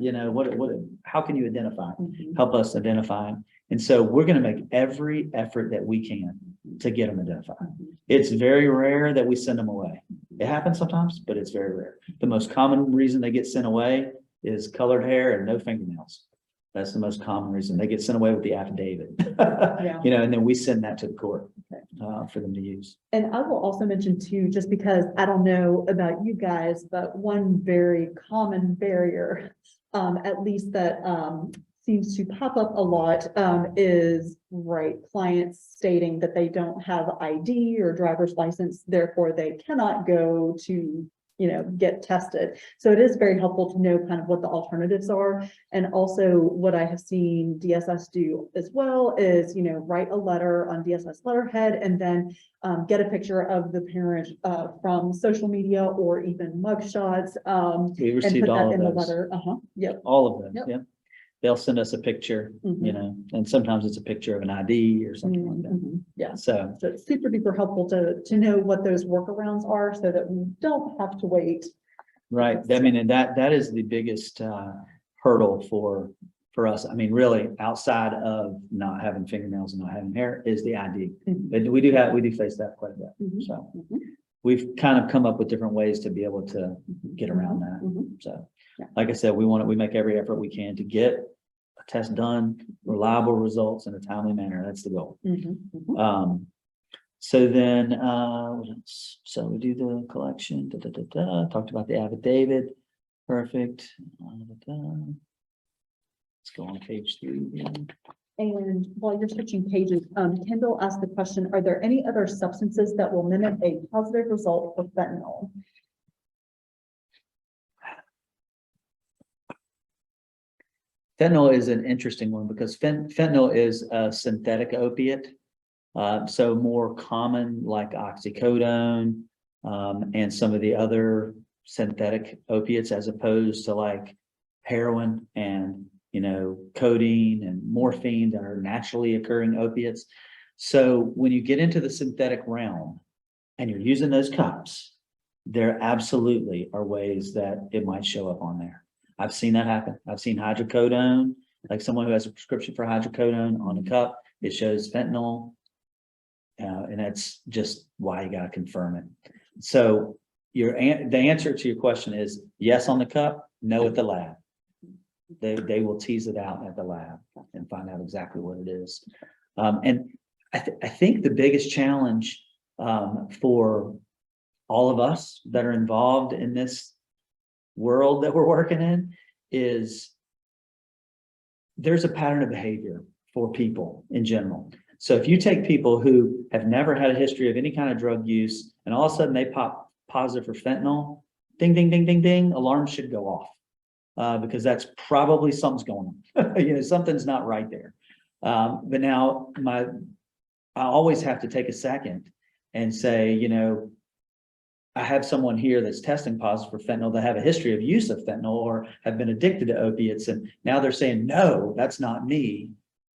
how can you identify? Help us identify him. And so we're going to make every effort that we can to get them identified. It's very rare that we send them away. It happens sometimes, but it's very rare. The most common reason they get sent away is colored hair and no fingernails. That's the most common reason. They get sent away with the affidavit, and then we send that to the court for them to use. And I will also mention too, just because I don't know about you guys, but one very common barrier, at least that seems to pop up a lot, is clients stating that they don't have ID or driver's license, therefore they cannot go to get tested. So it is very helpful to know kind of what the alternatives are. And also what I have seen DSS do as well is, write a letter on DSS letterhead and then get a picture of the parent from social media or even mugshots. We And received put all that of in the those. letter. Yep. All of them. Yep. Yep. They'll send us a picture, and sometimes it's a picture of an ID or something like that. Yeah. So it's super duper helpful to know what those workarounds are so that we don't have to wait. right. I mean, and that is the biggest hurdle for us. I mean, really, outside of not having fingernails and not having hair, is the ID. But we do face that quite a bit. So we've kind of come up with different ways to be able to get around that. So like I said, we make every effort we can to get a test done, reliable results in a timely manner. That's the goal. So then, what else? So we do the collection, talked about the affidavit. Perfect. Let's go on page 3 again. And while you're switching pages, Kendall asked the question, are there any other substances that will mimic a positive result for fentanyl? Fentanyl is an interesting one because fentanyl is a synthetic opiate. So more common like oxycodone and some of the other synthetic opiates, as opposed to like heroin and codeine and morphine that are naturally occurring opiates. So when you get into the synthetic realm and you're using those cups, there absolutely are ways that it might show up on there. I've seen that happen. I've seen hydrocodone, like someone who has a prescription for hydrocodone on the cup, it shows fentanyl. And that's just why you got to confirm it. So the answer to your question is yes on the cup, no at the lab. They will tease it out at the lab and find out exactly what it is. And I think the biggest challenge for all of us that are involved in this world that we're working in is there's a pattern of behavior for people in general. So if you take people who have never had a history of any kind of drug use and all of a sudden they pop positive for fentanyl, ding, ding, ding, ding, ding, alarms should go off. Because that's probably something's going on. Something's not right there. But now I always have to take a second and say, I have someone here that's testing positive for fentanyl that have a history of use of fentanyl or have been addicted to opiates. And now they're saying, no, that's not me.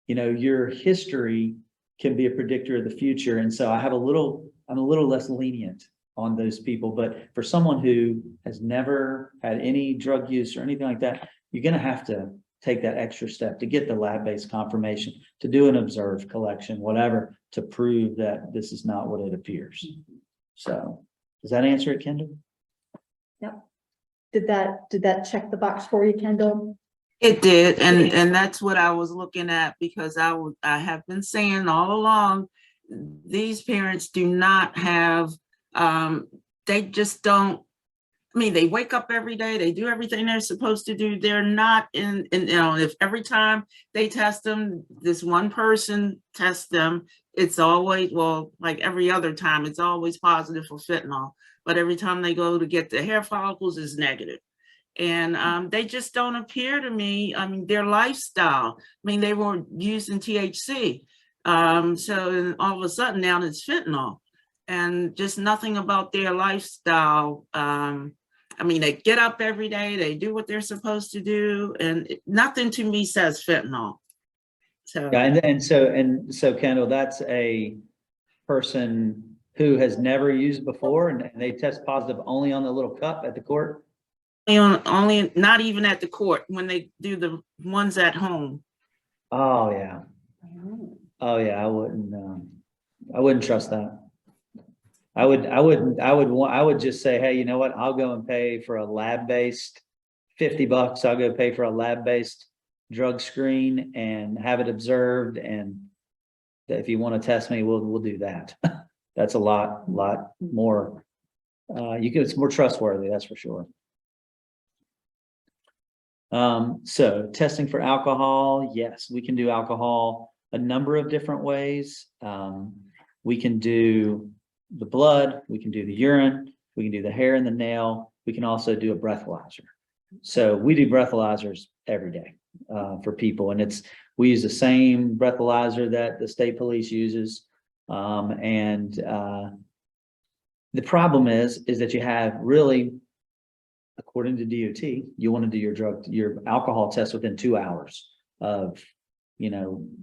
Your history can be a predictor of the future. And so I'm a little less lenient on those people. But for someone who has never had any drug use or anything like that, you're going to have to take that extra step to get the lab-based confirmation, to do an observed collection, whatever, to prove that this is not what it appears. So does that answer it, Kendall? Yep. Did that check the box for you, Kendall? It did, and that's what I was looking at, because I have been saying all along, these parents do not have, they just don't. I mean, they wake up every day, they do everything they're supposed to do. They're not if every time they test them, this one person tests them, it's always, well, like every other time, it's always positive for fentanyl. But every time they go to get the hair follicles, is negative. And they just don't appear to me. I mean, their lifestyle, they were using THC. So all of a sudden now it's fentanyl, and just nothing about their lifestyle. They get up every day, they do what they're supposed to do, and nothing to me says fentanyl. So yeah, and so Kendall, that's a person who has never used before, and they test positive only on the little cup at the court. only not even at the court, when they do the ones at home. Oh yeah. Oh yeah. I wouldn't trust that. I would just say, hey, you know what? I'll go and pay for a lab-based $50. I'll go pay for a lab-based drug screen and have it observed. And if you want to test me, we'll do that. That's a lot more. It's more trustworthy. That's for sure. So testing for alcohol, yes, we can do alcohol a number of different ways. We can do the blood, we can do the urine, we can do the hair and the nail. We can also do a breathalyzer. So we do breathalyzers every day for people, and we use the same breathalyzer that the state police uses. The problem is that you have really, according to DOT, you want to do your alcohol test within 2 hours of,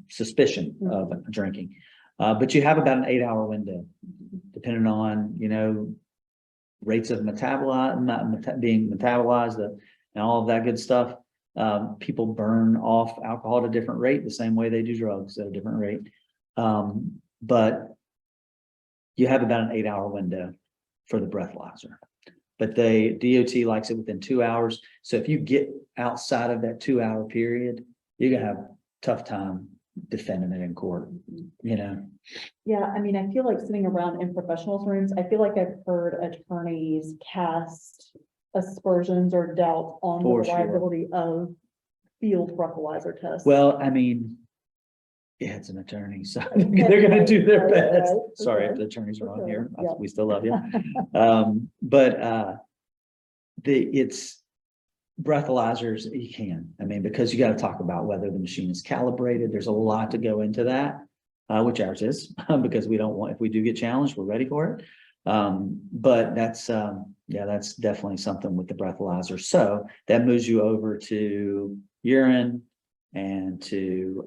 suspicion of drinking. But you have about an 8-hour window, depending on, rates of being metabolized and all of that good stuff. People burn off alcohol at a different rate, the same way they do drugs at a different rate. But you have about an 8-hour window for the breathalyzer. But DOT likes it within 2 hours. So if you get outside of that 2-hour period, you're gonna have a tough time defending it in court, Yeah, I feel like sitting around in professionals' rooms, I feel like I've heard attorneys cast aspersions or doubt on the reliability of field breathalyzer tests. Well, yeah, it's an attorney, so they're gonna do their best. Sorry if the attorneys are on here. Yeah. We still love you. It's breathalyzers, you can. Because you got to talk about whether the machine is calibrated. There's a lot to go into that, which ours is, because we don't want, if we do get challenged, we're ready for it. But that's definitely something with the breathalyzer. So that moves you over to urine and to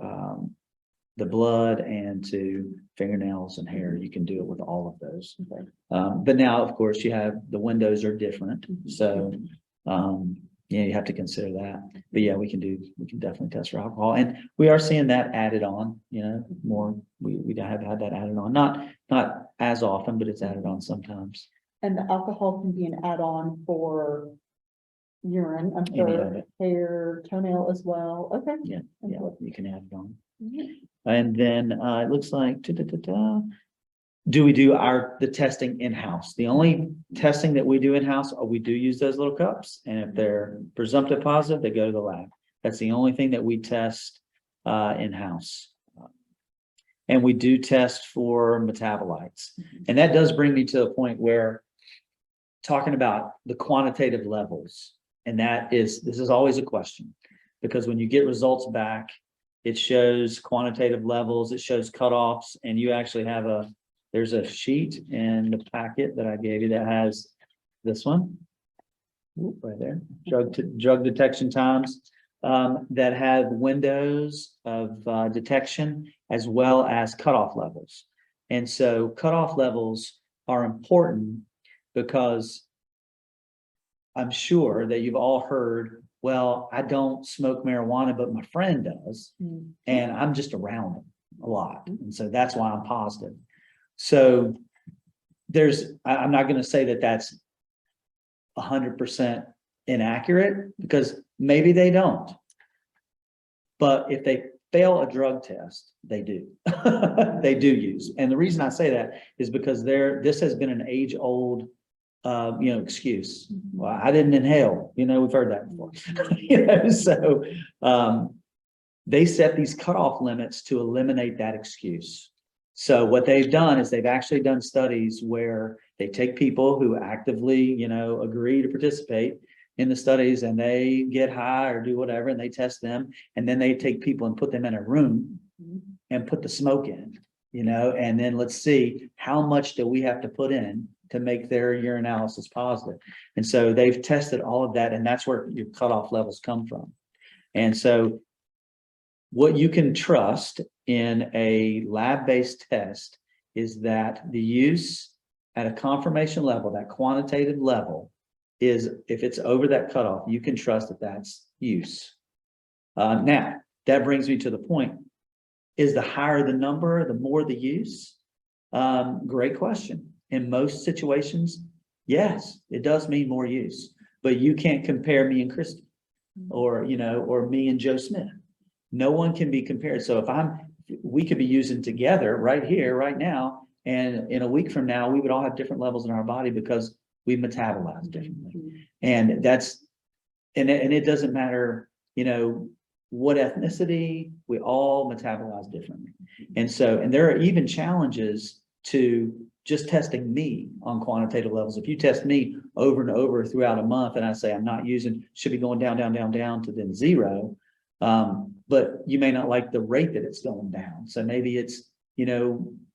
the blood and to fingernails and hair. You can do it with all of those. But now, of course, the windows are different. So you have to consider that. But yeah, we can definitely test for alcohol. And we are seeing that added on, more. We have had that added on. Not as often, but it's added on sometimes. And the alcohol can be an add-on for urine, I'm sure, hair, toenail as well. Okay. Yeah, you can add it on. Mm-hmm. And then it looks like do we do the testing in-house? The only testing that we do in-house, we do use those little cups, and if they're presumptive positive, they go to the lab. That's the only thing that we test in-house. and we do test for metabolites. And that does bring me to a point where talking about the quantitative levels, and this is always a question, because when you get results back, it shows quantitative levels, it shows cutoffs, and you actually have there's a sheet in the packet that I gave you that has this one. Oop, right there, drug detection times, that have windows of detection as well as cutoff levels. And so cutoff levels are important because I'm sure that you've all heard, well, I don't smoke marijuana, but my friend does, and I'm just around them a lot. And so that's why I'm positive. So I'm not going to say that that's 100% inaccurate, because maybe they don't. But if they fail a drug test, they do. They do use. And the reason I say that is because this has been an age-old excuse. Well, I didn't inhale. We've heard that before. So they set these cutoff limits to eliminate that excuse. So what they've done is they've actually done studies where they take people who actively, agree to participate in the studies, and they get high or do whatever, and they test them, and then they take people and put them in a room and put the smoke in, and then let's see how much do we have to put in to make their urinalysis positive. And so they've tested all of that, and that's where your cutoff levels come from. And so what you can trust in a lab-based test is that the use at a confirmation level, that quantitative level, is if it's over that cutoff, you can trust that that's use. Now, that brings me to the point, is the higher the number, the more the use? Great question. In most situations, yes, it does mean more use, but you can't compare me and Christy or me and Joe Smith. No one can be compared. So we could be using together right here, right now, and in a week from now, we would all have different levels in our body because we metabolize differently. And it doesn't matter, what ethnicity, we all metabolize differently. And there are even challenges to just testing me on quantitative levels. If you test me over and over throughout a month, and I say I'm not using, should be going down, down, down, down to then zero. But you may not like the rate that it's going down. So maybe it's,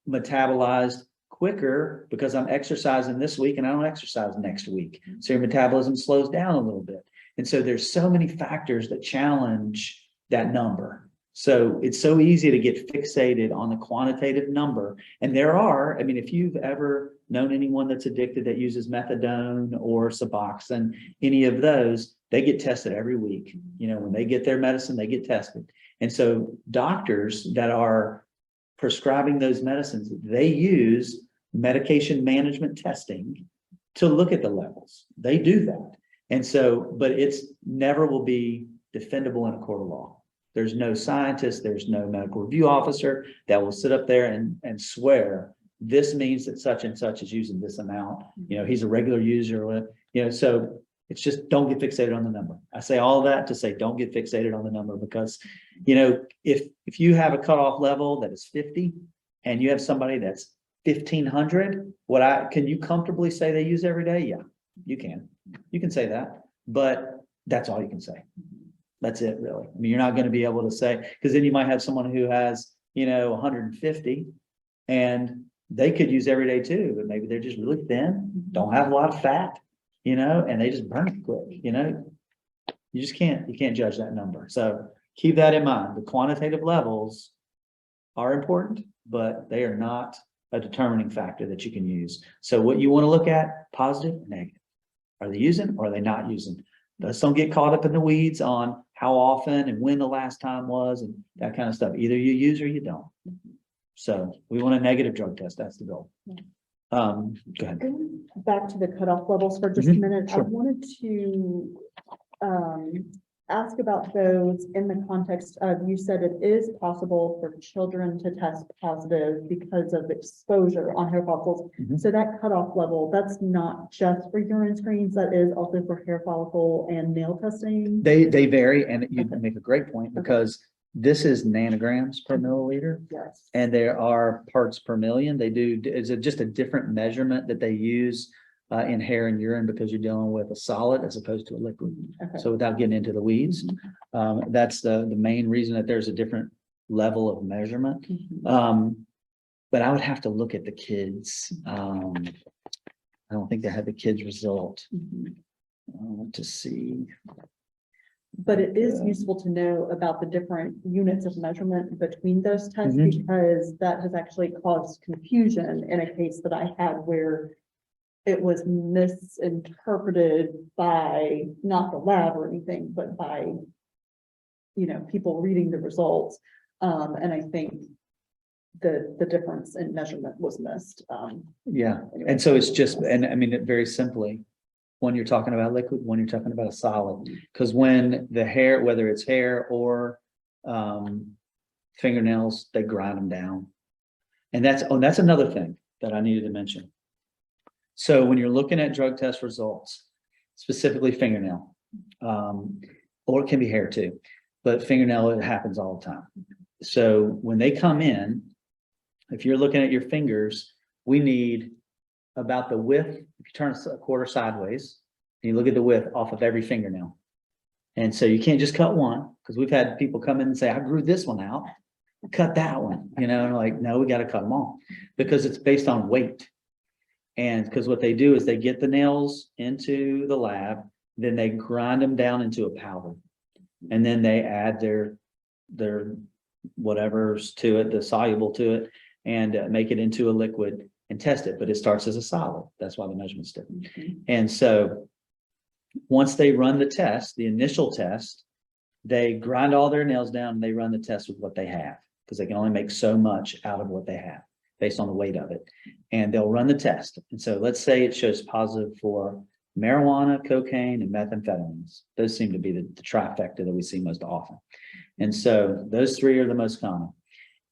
metabolized quicker because I'm exercising this week and I don't exercise next week. So your metabolism slows down a little bit. And so there's so many factors that challenge that number. So it's so easy to get fixated on the quantitative number. And if you've ever known anyone that's addicted that uses methadone or Suboxone, any of those, they get tested every week. When they get their medicine, they get tested. And so doctors that are prescribing those medicines, they use medication management testing to look at the levels. They do that. And so, but it's never will be defendable in a court of law. There's no scientist, there's no medical review officer that will sit up there and swear this means that such and such is using this amount. He's a regular user, so it's just don't get fixated on the number. I say all that to say don't get fixated on the number because, if you have a cutoff level that is 50 and you have somebody that's 1,500, can you comfortably say they use every day? Yeah, you can. You can say that, but that's all you can say. That's it, really. You're not going to be able to say, because then you might have someone who has, 150 and they could use every day too, but maybe they're just really thin, don't have a lot of fat, and they just burn it quick, you just can't judge that number. So keep that in mind. The quantitative levels are important, but they are not a determining factor that you can use. So what you want to look at, positive, negative. Are they using or are they not using? Let's don't get caught up in the weeds on how often and when the last time was and that kind of stuff. Either you use or you don't. So we want a negative drug test. That's the goal. Go ahead. Going back to the cutoff levels for just a minute, Sure. I wanted to ask about those in the context of, you said it is possible for children to test positive because of exposure on hair follicles. So that cutoff level, that's not just for urine screens, that is also for hair follicle and nail testing. They vary, and you make a great point because this is nanograms per milliliter. Yes. And there are parts per million. They do, it's just a different measurement that they use in hair and urine because you're dealing with a solid as opposed to a liquid. Okay. So without getting into the weeds, that's the main reason that there's a different level of measurement. Mhm. But I would have to look at the kids. I don't think they had the kids result Mhm. to see. But it is Yeah. useful to know about the different units of measurement between those tests Mhm. because that has actually caused confusion in a case that I had where it was misinterpreted by not the lab or anything, but by, people reading the results. And I think the difference in measurement was missed. Yeah, and so it's just, and I mean, it very simply, when you're talking about liquid, when you're talking about a solid, because when the hair, whether it's hair or fingernails, they grind them down. And that's another thing that I needed to mention. So when you're looking at drug test results, specifically fingernail, or it can be hair too, but fingernail, it happens all the time. So when they come in, if you're looking at your fingers, we need about the width, if you turn a quarter sideways, and you look at the width off of every fingernail. And so you can't just cut one, because we've had people come in and say, I grew this one out, cut that one, and like, no, we got to cut them all because it's based on weight. And because what they do is they get the nails into the lab, then they grind them down into a powder. And then they add their whatever's to it, the soluble to it, and make it into a liquid and test it. But it starts as a solid. That's why the measurement's different. And so once they run the test, the initial test, they grind all their nails down and they run the test with what they have because they can only make so much out of what they have based on the weight of it. And they'll run the test. And so let's say it shows positive for marijuana, cocaine, and methamphetamines. Those seem to be the trifecta that we see most often. And so those three are the most common.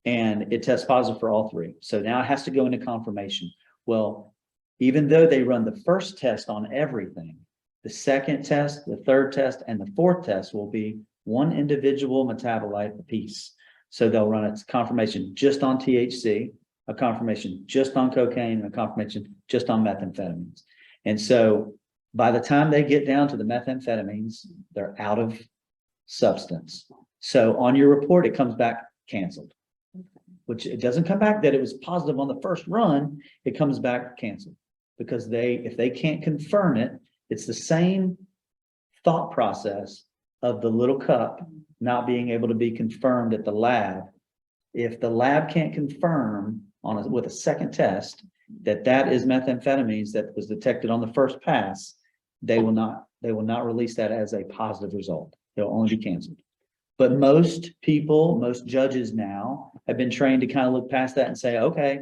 And it tests positive for all three. So now it has to go into confirmation. Well, even though they run the first test on everything, the second test, the third test, and the fourth test will be one individual metabolite apiece. So they'll run a confirmation just on THC, a confirmation just on cocaine, and a confirmation just on methamphetamines. And so by the time they get down to the methamphetamines, they're out of substance. So on your report, it comes back canceled, which it doesn't come back that it was positive on the first run. It comes back canceled because if they can't confirm it, it's the same thought process of the little cup not being able to be confirmed at the lab. If the lab can't confirm with a second test that is methamphetamines that was detected on the first pass, they will not release that as a positive result. They'll only be canceled. But most people, most judges now have been trained to kind of look past that and say, okay,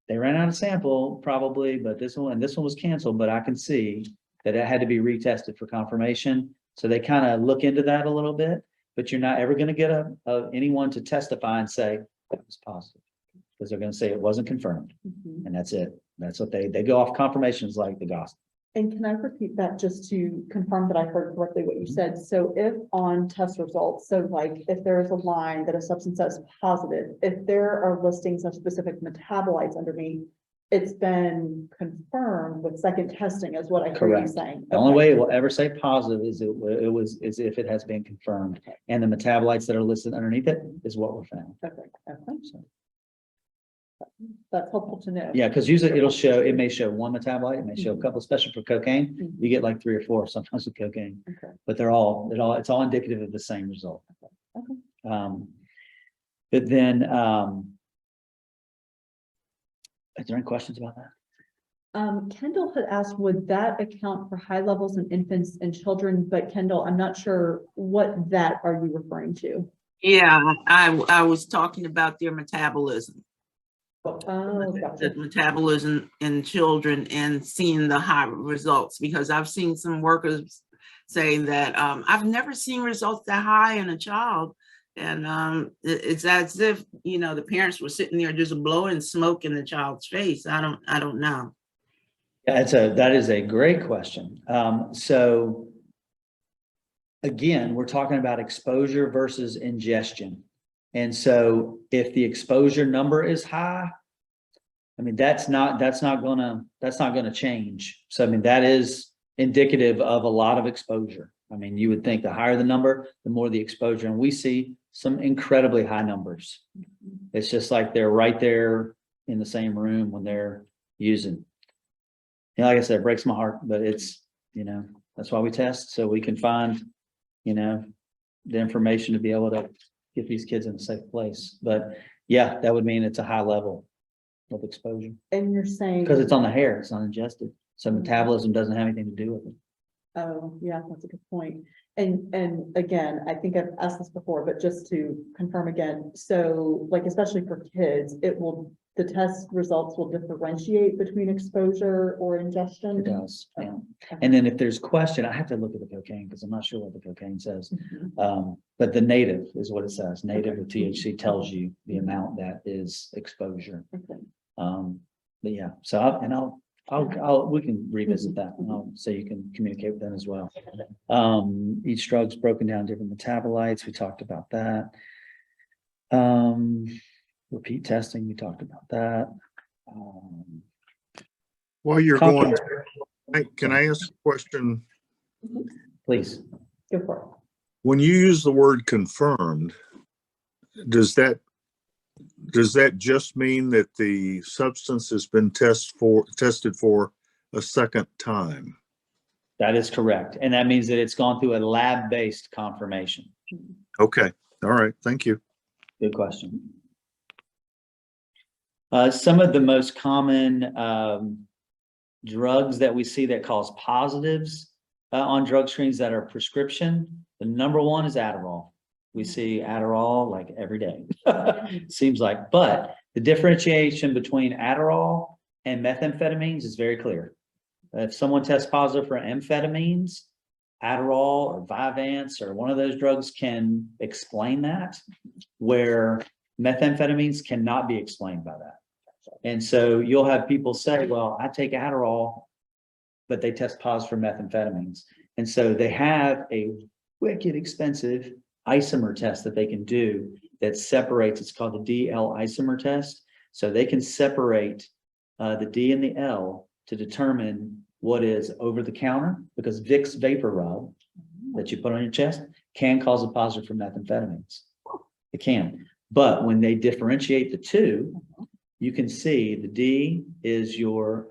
they ran out of sample probably, but this one was canceled, but I can see that it had to be retested for confirmation. So they kind of look into that a little bit, but you're not ever going to get anyone to testify and say that was positive because they're going to say it wasn't confirmed. And that's it. That's what they go off confirmations like the gospel. And can I repeat that just to confirm that I heard correctly what you said? So if on test results, so like if there is a line that a substance says positive, if there are listings of specific metabolites underneath, it's been confirmed with second testing is what I heard you saying. The only way it will ever say positive is if it has been confirmed, and the metabolites that are listed underneath it is what were found. Okay. So that's helpful to know. Yeah, because usually it may show one metabolite, it may show a couple, especially for cocaine. You get like 3 or 4 sometimes with cocaine, but it's all indicative of the same result. But then, is there any questions about that? Kendall had asked, would that account for high levels in infants and children? But Kendall, I'm not sure what that are you referring to? Yeah, I was talking about their metabolism. Oh, gotcha. The metabolism in children and seeing the high results, because I've seen some workers saying that I've never seen results that high in a child. And it's as if, the parents were sitting there just blowing smoke in the child's face. I don't know. Yeah, that is a great question. So again, we're talking about exposure versus ingestion. And so if the exposure number is high, I mean, that's not gonna change. So, I mean, that is indicative of a lot of exposure. I mean, you would think the higher the number, the more the exposure, and we see some incredibly high numbers. It's just like they're right there in the same room when they're using. You know, like I said, it breaks my heart, but it's, you know, that's why we test, so we can find, you know, the information to be able to get these kids in a safe place. But yeah, that would mean it's a high level of exposure And you're saying. because it's on the hair, it's not ingested. So metabolism doesn't have anything to do with it. Oh, yeah, that's a good point. And again, I think I've asked this before, but just to confirm again, so like, especially for kids, the test results will differentiate between exposure or ingestion? It does. Yeah. Okay. And then if there's question, I have to look at the cocaine because I'm not sure what the cocaine says. Mhm. But the native is what it says. Native with THC tells you the amount that is exposure. Okay. But yeah, so we can revisit that, so you can communicate with them as well. Each drug's broken down different metabolites. We talked about that. Repeat testing, we talked about that. While you're going, can I ask a question? Please. Go for it. When you use the word confirmed, does that just mean that the substance has been tested for a second time? That is correct. And that means that it's gone through a lab-based confirmation. Okay. All right. Thank you. Good question. Some of the most common drugs that we see that cause positives on drug screens that are prescription, the number one is Adderall. We see Adderall like every day, seems like, but the differentiation between Adderall and methamphetamines is very clear. If someone tests positive for amphetamines, Adderall or Vyvanse or one of those drugs can explain that, where methamphetamines cannot be explained by that. And so you'll have people say, well, I take Adderall, but they test positive for methamphetamines. And so they have a wicked expensive isomer test that they can do that separates, it's called the DL isomer test. So they can separate the D and the L to determine what is over the counter, because Vicks vapor rub that you put on your chest can cause a positive for methamphetamines. It can. But when they differentiate the two, you can see the D is your,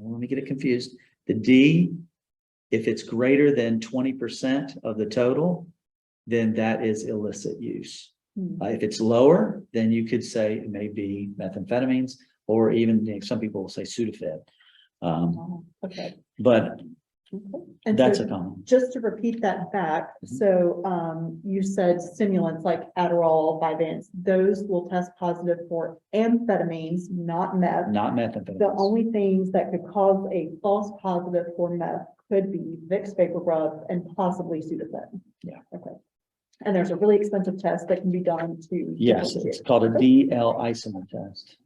let me get it confused. The D, if it's greater than 20% of the total, then that is illicit use. If it's lower, then you could say it may be methamphetamines, or even some people will say Sudafed. Okay. But Okay. And that's so a common. just to repeat that back, so you said stimulants like Adderall, Vyvanse, those will test positive for amphetamines, not meth. Not methamphetamines. The only things that could cause a false positive for meth could be Vicks vapor rub and possibly Sudafed. Yeah. Okay. And there's a really expensive test that can be done to. Yes, it's called a DL isomer test.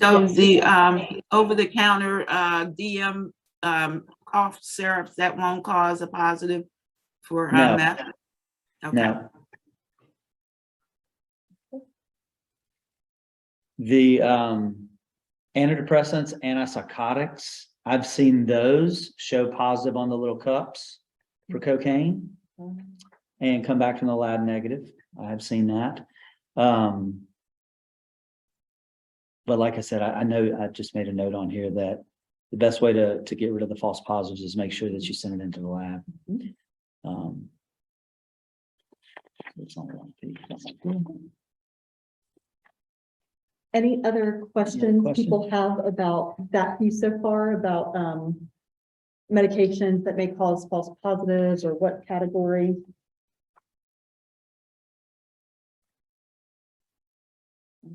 So Yes. the over-the-counter DM cough syrups, that won't cause a positive for No. meth? Okay. Now, the antidepressants, antipsychotics, I've seen those show positive on the little cups for cocaine and come back from the lab negative. I've seen that. But like I said, I know I just made a note on here that the best way to get rid of the false positives is make sure that you send it into the lab. It's only one piece. Any other questions question? people have about that piece so far, about medications that may cause false positives, or what category?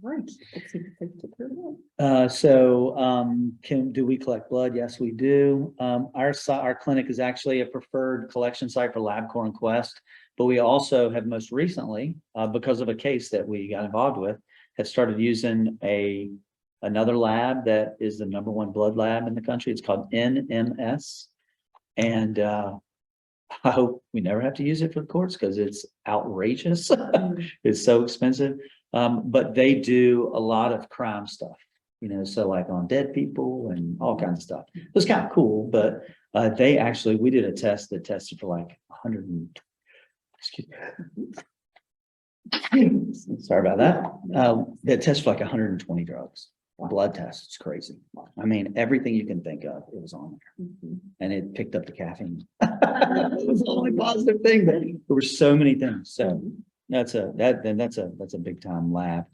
All right, let's see if they took care of that. Do we collect blood? Yes, we do. Our clinic is actually a preferred collection site for LabCorp and Quest, but we also have most recently, because of a case that we got involved with, have started using another lab that is the #1 blood lab in the country. It's called NMS. And I hope we never have to use it for the courts because it's outrageous. It's so expensive. But they do a lot of crime stuff, so like on dead people and all kinds of stuff. It was kind of cool, but we did a test that tested for like 100 and, excuse me. Sorry about that. That tested for like 120 drugs. Blood test. It's crazy. I mean, everything you can think of, it was on there, and it picked up the caffeine. It was the only positive thing, but there were so many things. So that's a big time lab.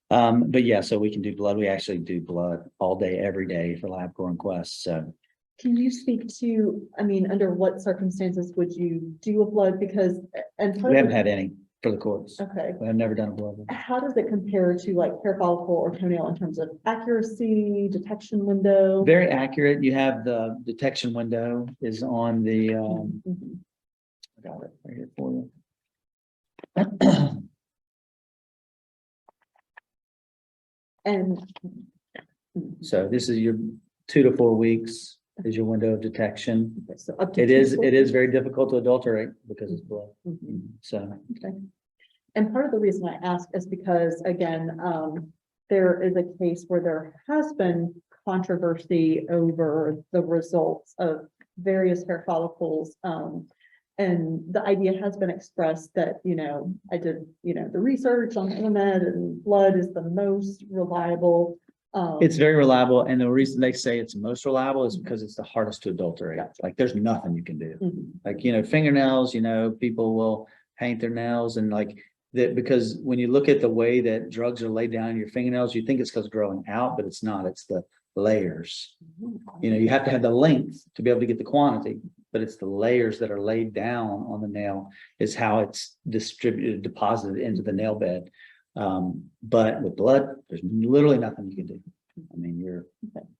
But yeah, so we can do blood. We actually do blood all day, every day for LabCorp and Quest. So Can you speak to, I mean, under what circumstances would you do a blood? Because, and we haven't had any for the courts. okay. We have never done a blood one. How does it compare to like hair follicle or toenail in terms of accuracy, detection window? Very accurate. You have the detection window is on the, Mhm. I got it right here for you. And So this is your 2 to 4 weeks is your window of detection. okay, so up to It 2 is weeks. very difficult to adulterate because it's blood. Mhm. So Okay. And part of the reason I ask is because, again, there is a case where there has been controversy over the results of various hair follicles. And the idea has been expressed that, I did, the research on the internet, and blood is the most reliable. it's very reliable. And the reason they say it's most reliable is because it's the hardest to adulterate. Gotcha. Like there's nothing you can do. Mhm. Like, fingernails, people will paint their nails and like that, because when you look at the way that drugs are laid down in your fingernails, you think it's because growing out, but it's not. It's the layers. You have to have the length to be able to get the quantity, but it's the layers that are laid down on the nail is how it's distributed, deposited into the nail bed. But with blood, there's literally nothing you can do. I mean,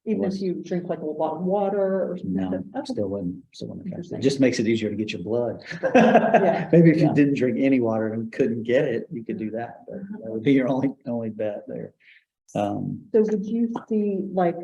Even if you drink like a lot of water or something. no, Okay. still wouldn't affect it. Interesting. It just makes it easier to get your blood. Yeah, Maybe if you yeah. didn't drink any water and couldn't get it, you could do that. But that would be your only bet there. So would you see like,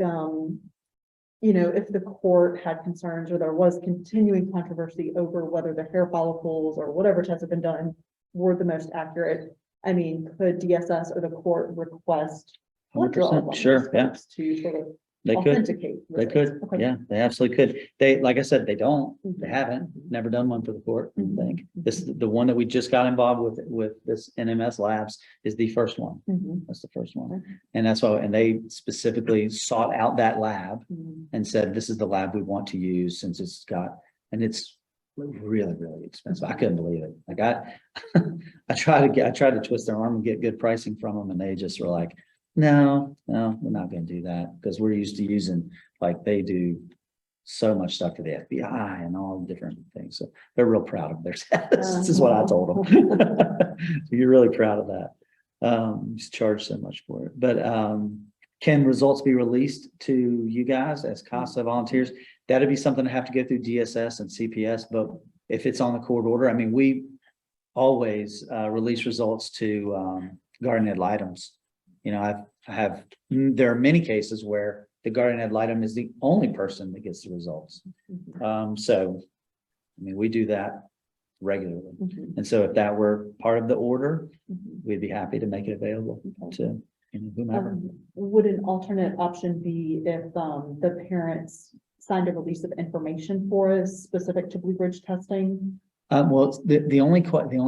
if the court had concerns or there was continuing controversy over whether the hair follicles or whatever tests have been done were the most accurate? I mean, could DSS or the court request blood draws 100%, on sure, these yeah. folks to sort of They could, authenticate? they results? could, Okay. yeah, they absolutely could. They, like I said, they don't, they Mhm. haven't, never done one for the court, I Mhm. think. This, the one that we just got involved with this NMS Labs is the first one. Mhm. That's the first one. Okay. And that's why, and they specifically sought out that lab Mhm. and said, this is the lab we want to use since it's got, and it's really, really expensive. I couldn't believe it. Like I tried to twist their arm and get good pricing from them. And they just were like, no, we're not going to do that because we're used to using, like they do so much stuff for the FBI and all different things. So they're real proud of their tests. This is what I told them. So you're really proud of that. Just charge so much for it. But can results be released to you guys as CASA volunteers? That'd be something to have to go through DSS and CPS. But if it's on the court order, I mean, we always release results to guardian ad litems. There are many cases where the guardian ad litem is the only person that gets the results. Mhm. So, I mean, we do that regularly. Mhm. And so if that were part of the order, Mhm. we'd be happy to make it available to whomever. Would an alternate option be if the parents signed a release of information for us specific to Blue Bridge testing? Well, the only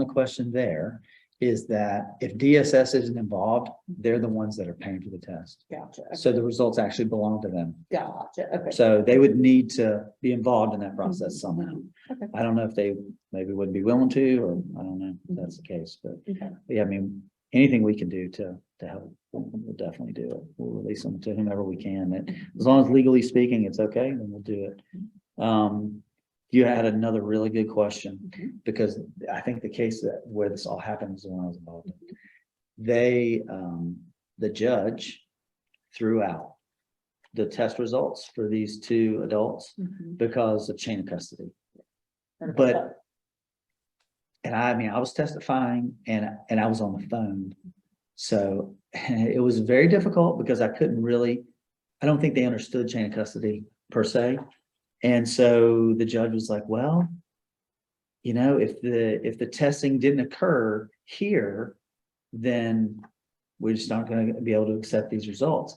question there is that if DSS isn't involved, they're the ones that are paying for the test. Gotcha. So the results actually belong to them. Gotcha. Okay. So they would need to be involved in that process somehow. Okay. I don't know if they maybe wouldn't be willing to, or I don't know if that's the case, but Okay. yeah, I mean, anything we can do to help, we'll definitely do it. We'll release them to whomever we can. And as long as legally speaking, it's okay, then we'll do it. You had another really good question, because I think the case where this all happens is the one I was involved in. The judge threw out the test results for these 2 adults Mhm. because of chain of custody. Heard about But that. and I mean, I was testifying and I was on the phone. So it was very difficult because I don't think they understood chain of custody per se. And so the judge was like, well, you know, if the testing didn't occur here, then we're just not going to be able to accept these results.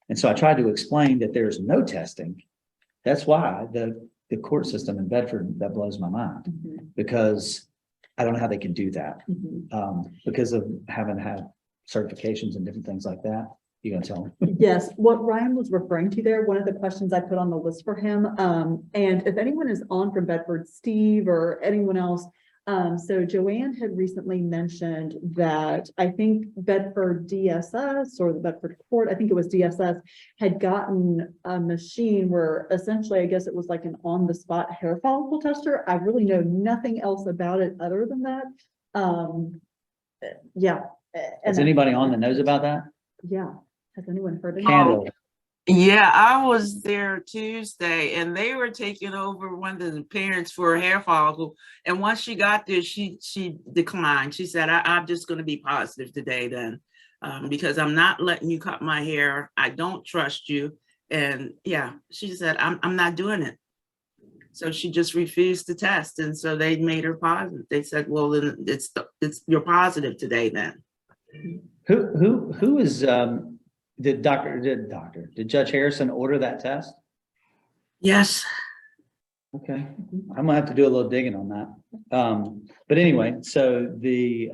And so I tried to explain that there's no testing. That's why the court system in Bedford, that blows my mind, because I don't know how they can do that, because of having had certifications and different things like that. You gonna tell me? Yes, what Ryan was referring to there, one of the questions I put on the list for him, and if anyone is on from Bedford, Steve or anyone else, so Joanne had recently mentioned that I think Bedford DSS or the Bedford Court, I think it was DSS, had gotten a machine where essentially, I guess it was like an on-the-spot hair follicle tester. I really know nothing else about it other than that. Yeah. Is anybody on that knows about that? Yeah. Has anyone heard of it? Candle. Yeah, I was there Tuesday and they were taking over one of the parents for a hair follicle. And once she got there, she declined. She said, I'm just going to be positive today then, because I'm not letting you cut my hair. I don't trust you. And yeah, she said, I'm not doing it. So she just refused to test. And so they made her positive. They said, well, then you're positive today then. Who is, did Judge Harrison order that test? Yes. Okay, I'm gonna have to do a little digging on that. But anyway, so the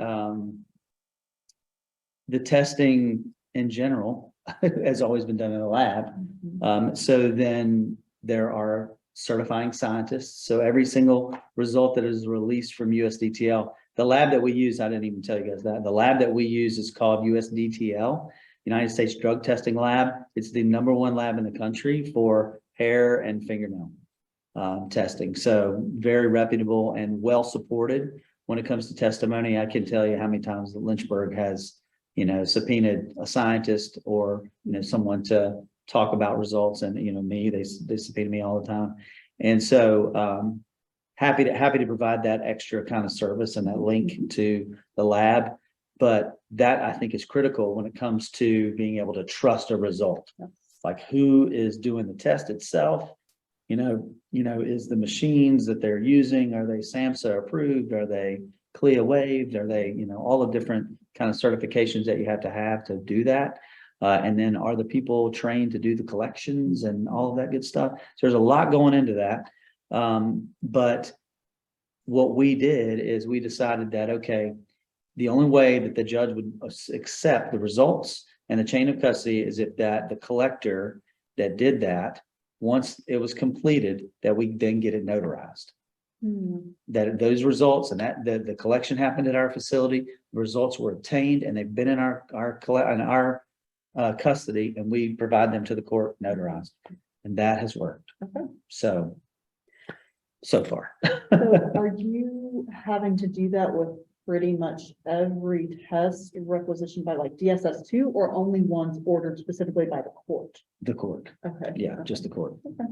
testing in general has always been done in a lab. So then there are certifying scientists. So every single result that is released from USDTL, the lab that we use, I didn't even tell you guys that, the lab that we use is called USDTL, United States Drug Testing Lab. It's the #1 lab in the country for hair and fingernail testing. So very reputable and well supported when it comes to testimony. I can tell you how many times that Lynchburg has, you know, subpoenaed a scientist or, you know, someone to talk about results, and, you know, me, they subpoena me all the time. And so happy to provide that extra kind of service and that link to the lab. But that, I think, is critical when it comes to being able to trust a result. Like, who is doing the test itself? You know, is the machines that they're using, are they SAMHSA approved? Are they CLIA waived? Are they, you know, all the different kind of certifications that you have to do that? And then are the people trained to do the collections and all of that good stuff? So there's a lot going into that. But what we did is we decided that, okay, the only way that the judge would accept the results and the chain of custody is if the collector that did that, once it was completed, that we then get it notarized. That those results and that the collection happened at our facility, results were obtained and they've been in our custody, and we provide them to the court notarized, and that has worked. Okay. So far. So are you having to do that with pretty much every test requisitioned by like DSS2, or only ones ordered specifically by the court? The court. Okay. Yeah, just the court. Okay.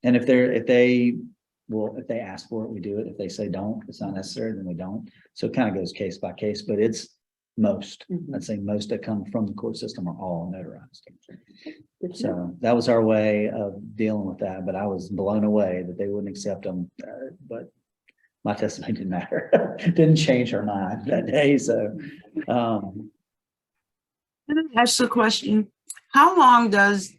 And if they ask for it, we do it. If they say don't, it's not necessary, then we don't. So it kind of goes case by case, but it's most, I'd say most that come from the court system are all notarized. So that was our way of dealing with that, but I was blown away that they wouldn't accept them. But my testimony didn't matter. Didn't change her mind that day. So Can I ask a question? How long does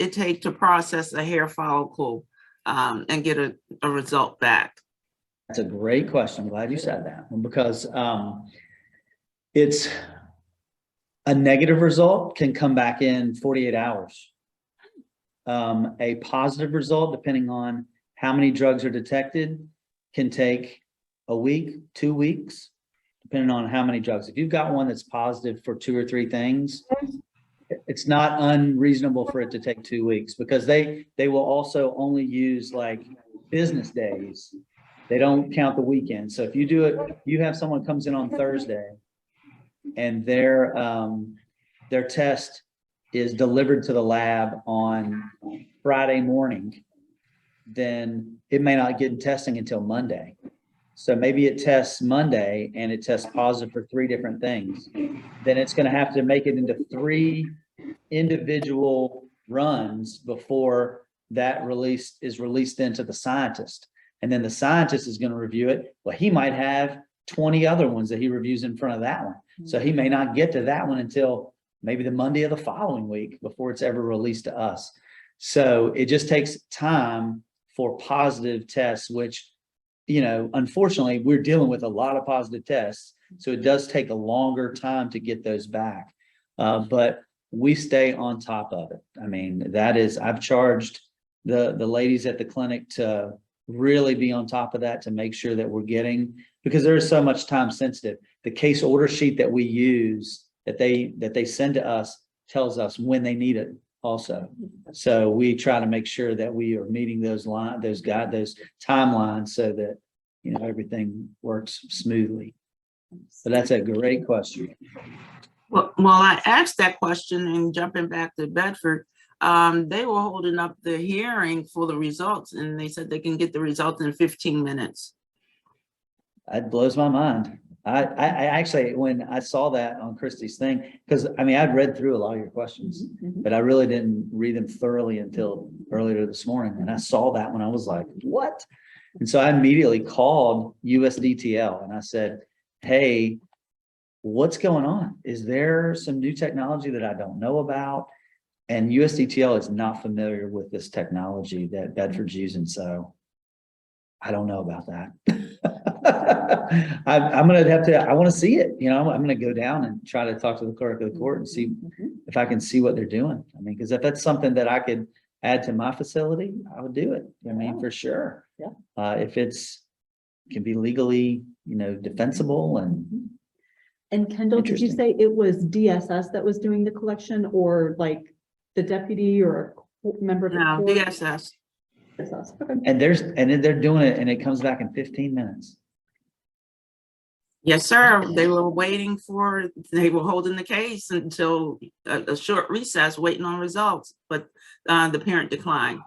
it take to process a hair follicle and get a result back? that's a great question. I'm glad you said that, because it's a negative result can come back in 48 hours. A positive result, depending on how many drugs are detected, can take a week, 2 weeks, depending on how many drugs. If you've got one that's positive for 2 or 3 things, it's not unreasonable for it to take 2 weeks, because they will also only use like business days. They don't count the weekend. So if you do it, you have someone comes in on Thursday and their test is delivered to the lab on Friday morning, then it may not get in testing until Monday. So maybe it tests Monday and it tests positive for 3 different things. Then it's going to have to make it into 3 individual runs before that is released into the scientist. And then the scientist is going to review it. Well, he might have 20 other ones that he reviews in front of that one. So he may not get to that one until maybe the Monday of the following week before it's ever released to us. So it just takes time for positive tests, which, you know, unfortunately, we're dealing with a lot of positive tests. So it does take a longer time to get those back. But we stay on top of it. I mean, I've charged the ladies at the clinic to really be on top of that, to make sure that we're getting, because there is so much time sensitive. The case order sheet that we use, that they send to us, tells us when they need it also. So we try to make sure that we are meeting those timelines so that, you know, everything works smoothly. So that's a great question. Well, I asked that question, and jumping back to Bedford, they were holding up the hearing for the results, and they said they can get the results in 15 minutes. That blows my mind. I actually, when I saw that on Christie's thing, because I mean, I'd read through a lot of your questions, but I really didn't read them thoroughly until earlier this morning. And I saw that when I was like, what? And so I immediately called USDTL and I said, hey, what's going on? Is there some new technology that I don't know about? And USDTL is not familiar with this technology that Bedford's using. So I don't know about that. I'm going to have to, I want to see it. You know, I'm going to go down and try to talk to the clerk of the court and see if I can see what they're doing. I mean, because if that's something that I could add to my facility, I would do it. I mean, for sure. Yeah. If can be legally, you know, defensible and. And Kendall, did you say it was DSS that was doing the collection, or like the deputy or a member of the No, court? DSS. DSS. Okay. And then they're doing it and it comes back in 15 minutes. Yes, sir. They were holding the case until a short recess, waiting on results, but the parent declined.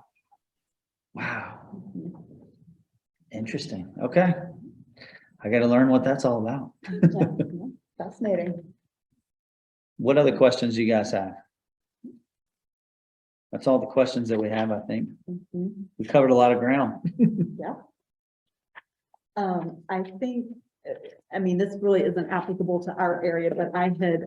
Wow. Interesting. Okay. I got to learn what that's all about. Yeah. Fascinating. What other questions do you guys have? That's all the questions that we have, I think. We covered a lot of ground. Yeah. I think, I mean, this really isn't applicable to our area, but I had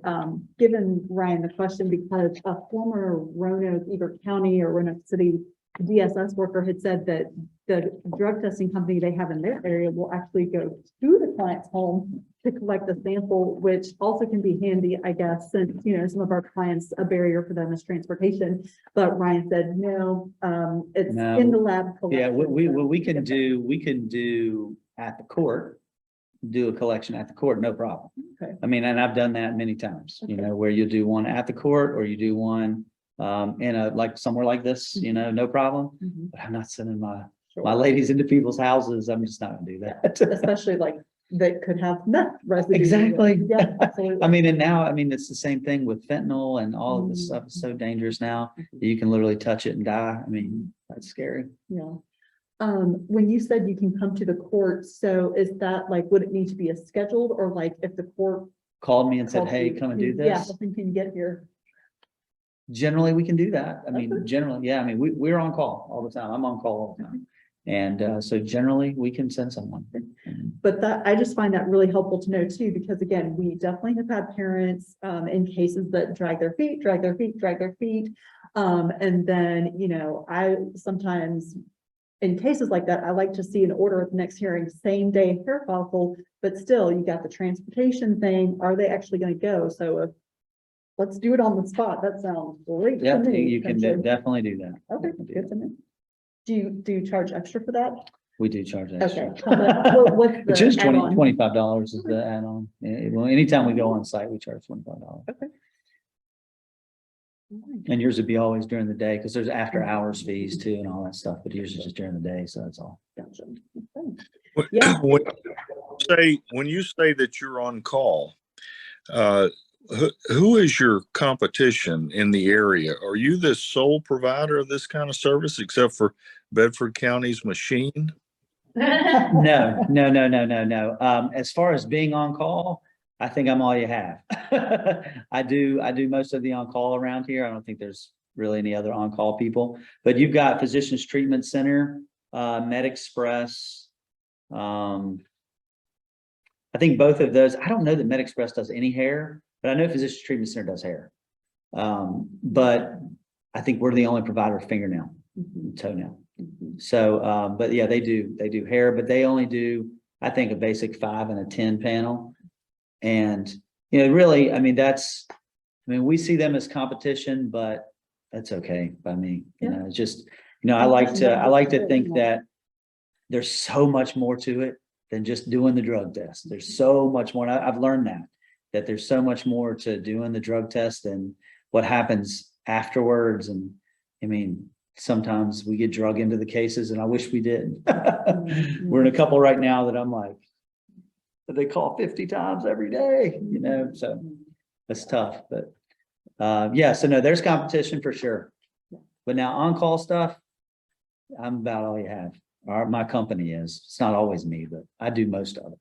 given Ryan the question because a former Roanoke, either county or Roanoke City DSS worker had said that the drug testing company they have in their area will actually go to the client's home to collect the sample, which also can be handy, I guess, since, you know, some of our clients, a barrier for them is transportation. But Ryan said, no, it's in the lab. Yeah, we can do at the court, do a collection at the court, no problem. Okay. I mean, and I've done that many times, you know, where you do one at the court or you do one in a, like somewhere like this, you know, no problem. But I'm not sending my ladies into people's houses. I'm just not gonna do that. Especially like that could have meth residue. Exactly. Yeah, absolutely. I mean, and now, I mean, it's the same thing with fentanyl and all of this stuff is so dangerous now. You can literally touch it and die. I mean, that's scary. Yeah. When you said you can come to the court, so is that like, would it need to be a scheduled, or like if the court Called me and said, called hey, you, come and do yeah, this. when can you get here? Generally, we can do that. I mean, Okay. generally, yeah, I mean, we're on call all the time. I'm on call all the time. And so generally we can send someone. But that, I just find that really helpful to know too, because again, we definitely have had parents in cases that drag their feet. And then, you know, I sometimes in cases like that, I like to see an order at the next hearing, same day hair follicle, but still you got the transportation thing. Are they actually going to go? So if, let's do it on the spot. That sounds great. Yeah, to me, you can definitely do that. Okay, good to know. Do you charge extra for that? We do charge extra. Okay. How much- what's Which the is add-on? $25 is the add-on. Well, anytime we go on site, we charge $25. Okay. And yours would be always during the day because there's after hours fees too and all that stuff, but yours is just during the day. So that's all. Gotcha. Okay. Yeah. When you say that you're on call, who is your competition in the area? Are you the sole provider of this kind of service except for Bedford County's machine? No. As far as being on call, I think I'm all you have. I do most of the on call around here. I don't think there's really any other on call people, but you've got Physicians Treatment Center Med Express. I think both of those, I don't know that Med Express does any hair, but I know Physicians Treatment Center does hair. But I think we're the only provider of fingernail, toenail. So, but yeah, they do hair, but they only do, I think, a basic 5 and a 10 panel. And, you know, really, I mean, we see them as competition, but that's okay by me. You know, it's just, you know, I like to think that there's so much more to it than just doing the drug test. There's so much more. I've learned that there's so much more to doing the drug test and what happens afterwards. And I mean, sometimes we get drug into the cases and I wish we did. We're in a couple right now that I'm like, they call 50 times every day, you know, so that's tough. But yeah, so no, there's competition for sure. But now on-call stuff, I'm about all you have. My company is. It's not always me, but I do most of it.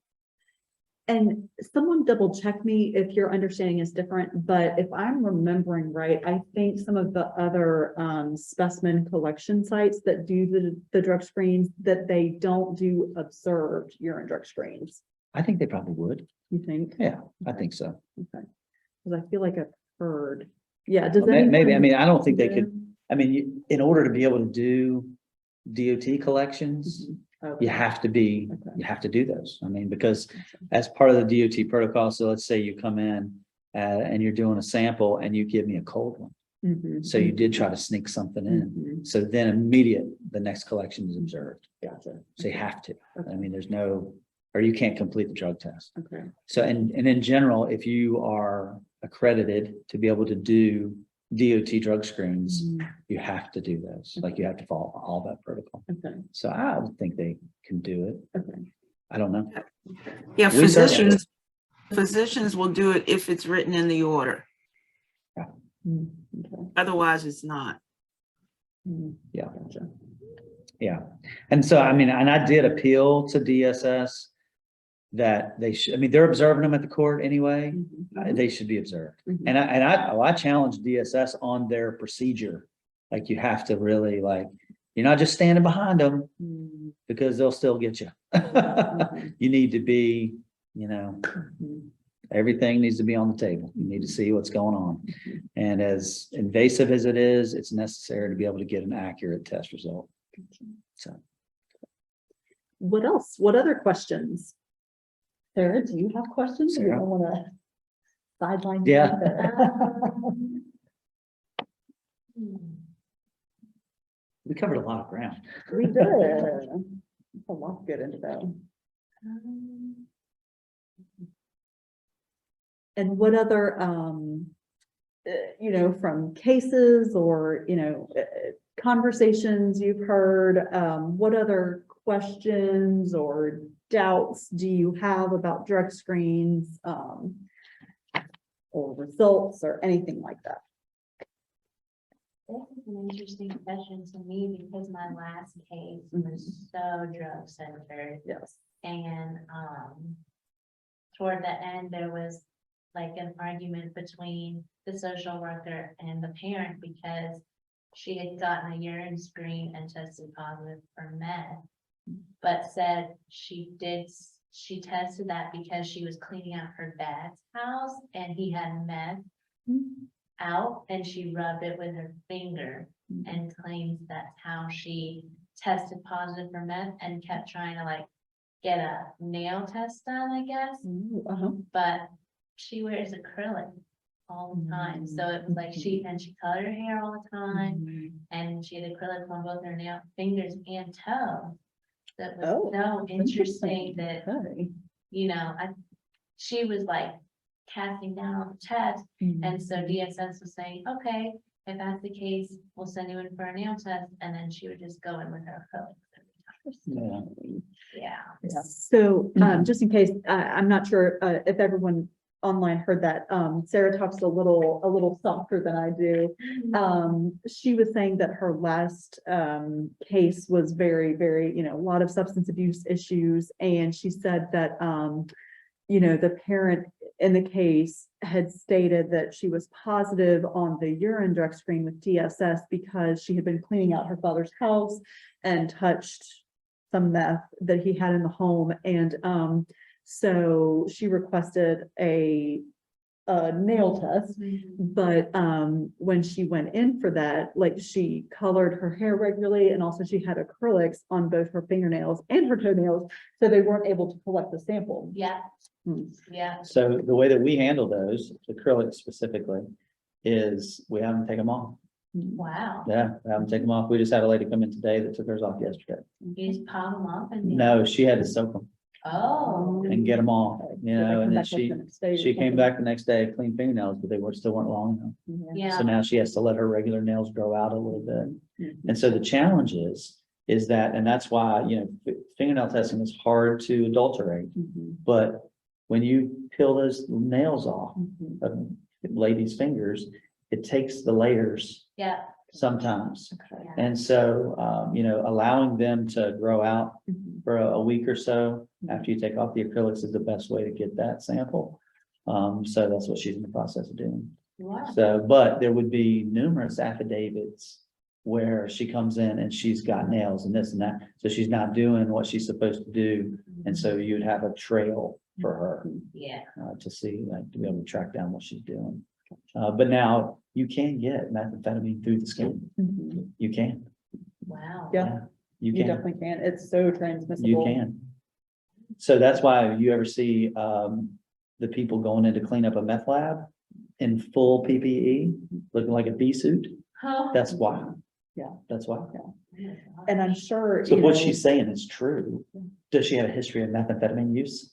And someone double check me if your understanding is different, but if I'm remembering right, I think some of the other specimen collection sites that do the drug screens, that they don't do observed urine drug screens. I think they probably would. You think? Yeah, I think so. Okay. Because I feel like I've heard. Yeah. Does Well, maybe, I mean, I don't think they Yeah. could, I mean, in order to be able to do DOT collections, Okay. you have to be, Okay. you have to do those. I mean, because as part of the DOT protocol, so let's say you come in and you're doing a sample and you give me a cold one. Mhm. So you did try to sneak something in. Mhm. So then the next collection is observed. Gotcha. So you have to. Okay. I mean, there's no, or you can't complete the drug test. Okay. So, and in general, if you are accredited to be able to do DOT drug screens, Mhm. you have to do those. Like you have to follow all that protocol. Okay. So I would think they can do it. Okay. I don't know. Yeah, We certainly- physicians will do it if it's written in the order. Mm, okay. Otherwise, it's not. Mm, Yeah. Gotcha. Yeah. And so, I mean, and I did appeal to DSS that they should, I mean, they're observing them at the court anyway. Mhm. They should be observed. Mhm. And I challenged DSS on their procedure. Like you have to really you're not just standing behind them Mm, because they'll still get you. mhm. You need to be, you know, Mhm. everything needs to be on the table. You need to see what's going on. And as invasive as it is, it's necessary to be able to get an accurate test result. So. What else? What other questions? Sarah, do you have questions? You Sarah? don't want to sideline. you Yeah. either. We covered a lot of ground. We did. That's a lot to get into that. And what other, you know, from cases or, you know, conversations you've heard, what other questions or doubts do you have about drug screens, or results or anything like that? This is an interesting question to me because my last case was so drug centered, Yes. and toward the end there was like an argument between the social worker and the parent because she had gotten a urine screen and tested positive for meth, but said she tested that because she was cleaning out her dad's house and he had meth out and she rubbed it with her finger and claims that's how she tested positive for meth and kept trying to get a nail test done, I guess. Uh-huh. But she wears acrylic all the time. So it was like she colored her hair all the time and she had acrylic on both her fingers and toes. So it was so interesting that, Okay. you know, she was casting down on the test. And so DSS was saying, okay, if that's the case, we'll send you in for a nail test. And then she would just go in with her acrylic. Yeah. Yeah. Yeah. So, just in case, I'm not sure, if everyone online heard that, Sarah talks a little softer than I do. She was saying that her last, case was very, very, you know, a lot of substance abuse issues. And she said that, you know, the parent in the case had stated that she was positive on the urine drug screen with DSS because she had been cleaning out her father's house and touched some meth that he had in the home. And, so she requested a nail test. But when she went in for that, like she colored her hair regularly, and also she had acrylics on both her fingernails and her toenails, so they weren't able to collect the sample. Yeah, Hmm. yeah. So the way that we handle those, acrylics specifically, is we have them take them off. Wow. Yeah, we have them take them off. We just had a lady come in today that took hers off yesterday. You just pop them off and. No, she had to soak them Oh, and get them off, you So they know, come and then back like the next day or she came something. back the next day, clean fingernails, but they were still weren't long enough. yeah. So now she has to let her regular nails grow out a little bit. Mhm. And so the challenge is that, and that's why, you know, fingernail testing is hard to adulterate. Mhm. But when you peel those nails off Mhm. of ladies' fingers, it takes the layers Yeah. sometimes. Okay. And so, you know, allowing them to grow out Mhm. for a week or so after you take off the acrylics is the best way to get that sample. So that's what she's in the process of doing. Wow. So, but there would be numerous affidavits where she comes in and she's got nails and this and that. So she's not doing what she's supposed to do. And so you'd have a trail for her Yeah. to see, like, to be able to track down what she's doing. But now you can get methamphetamine through the skin. Mhm. You can. Wow. Yeah, You you can. definitely can. It's so transmissible. You can. So that's why you ever see the people going in to clean up a meth lab in full PPE, looking like a bee suit. Oh. That's why. Yeah. That's why. And I'm sure, So you what know, she's saying is true. Does she have a history of methamphetamine use?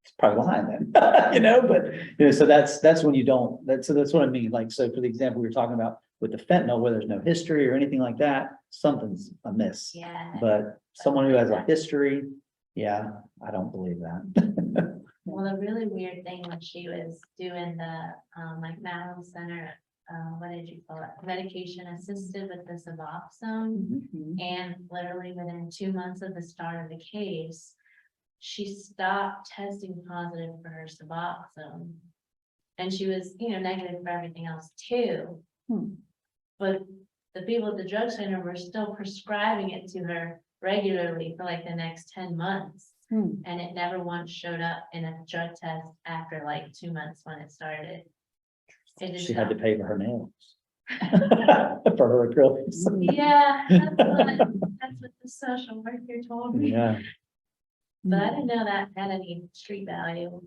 It's probably lying then, you know, but, you know, so that's when you don't, so that's what I mean. Like, so for the example we were talking about with the fentanyl, where there's no history or anything like that, something's amiss. Yeah. But someone who has a history, yeah, I don't believe that. Well, the really weird thing when she was doing the, like Malin Center, what did you call it? Medication assisted with the Suboxone. Mhm. And literally within 2 months of the start of the case, she stopped testing positive for her Suboxone. And she was, you know, negative for everything else too. Hmm. But the people at the drug center were still prescribing it to her regularly for like the next 10 months. Hmm. And it never once showed up in a drug test after like 2 months when it started. It just She had to stopped. pay for her nails. For her acrylics. Yeah, that's what the social worker told me. Yeah, But I didn't know that had any street value.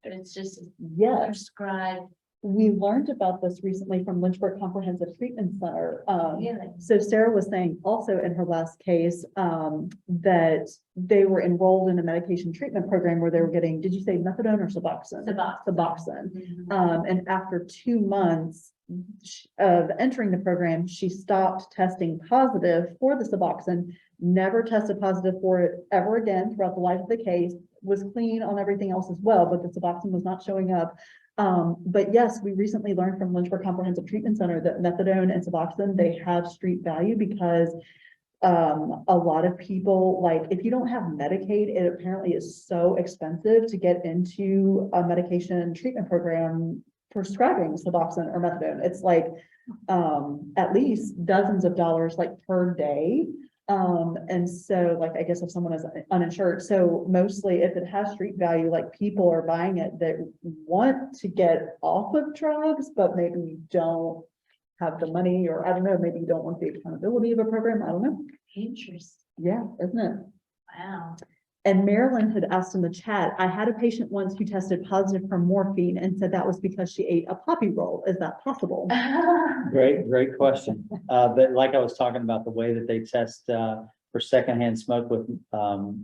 It's just Yes, prescribed. we learned about this recently from Lynchburg Comprehensive Treatment Center. Really? So Sarah was saying also in her last case, that they were enrolled in a medication treatment program where they were getting, did you say methadone or Suboxone? Suboxone. And after 2 months of entering the program, she stopped testing positive for the Suboxone, never tested positive for it ever again throughout the life of the case, was clean on everything else as well, but the Suboxone was not showing up. But yes, we recently learned from Lynchburg Comprehensive Treatment Center that methadone and Suboxone, they have street value because a lot of people, like, if you don't have Medicaid, it apparently is so expensive to get into a medication treatment program prescribing Suboxone or methadone. It's like, at least dozens of dollars like per day. And so like, I guess if someone is uninsured, so mostly if it has street value, like people are buying it that want to get off of drugs, but maybe don't have the money, or I don't know, maybe you don't want the accountability of a program. I don't know. Interesting. Yeah, isn't it? Wow. And Marilyn had asked in the chat, I had a patient once who tested positive for morphine and said that was because she ate a poppy roll. Is that possible? great question. But like I was talking about the way that they test for secondhand smoke with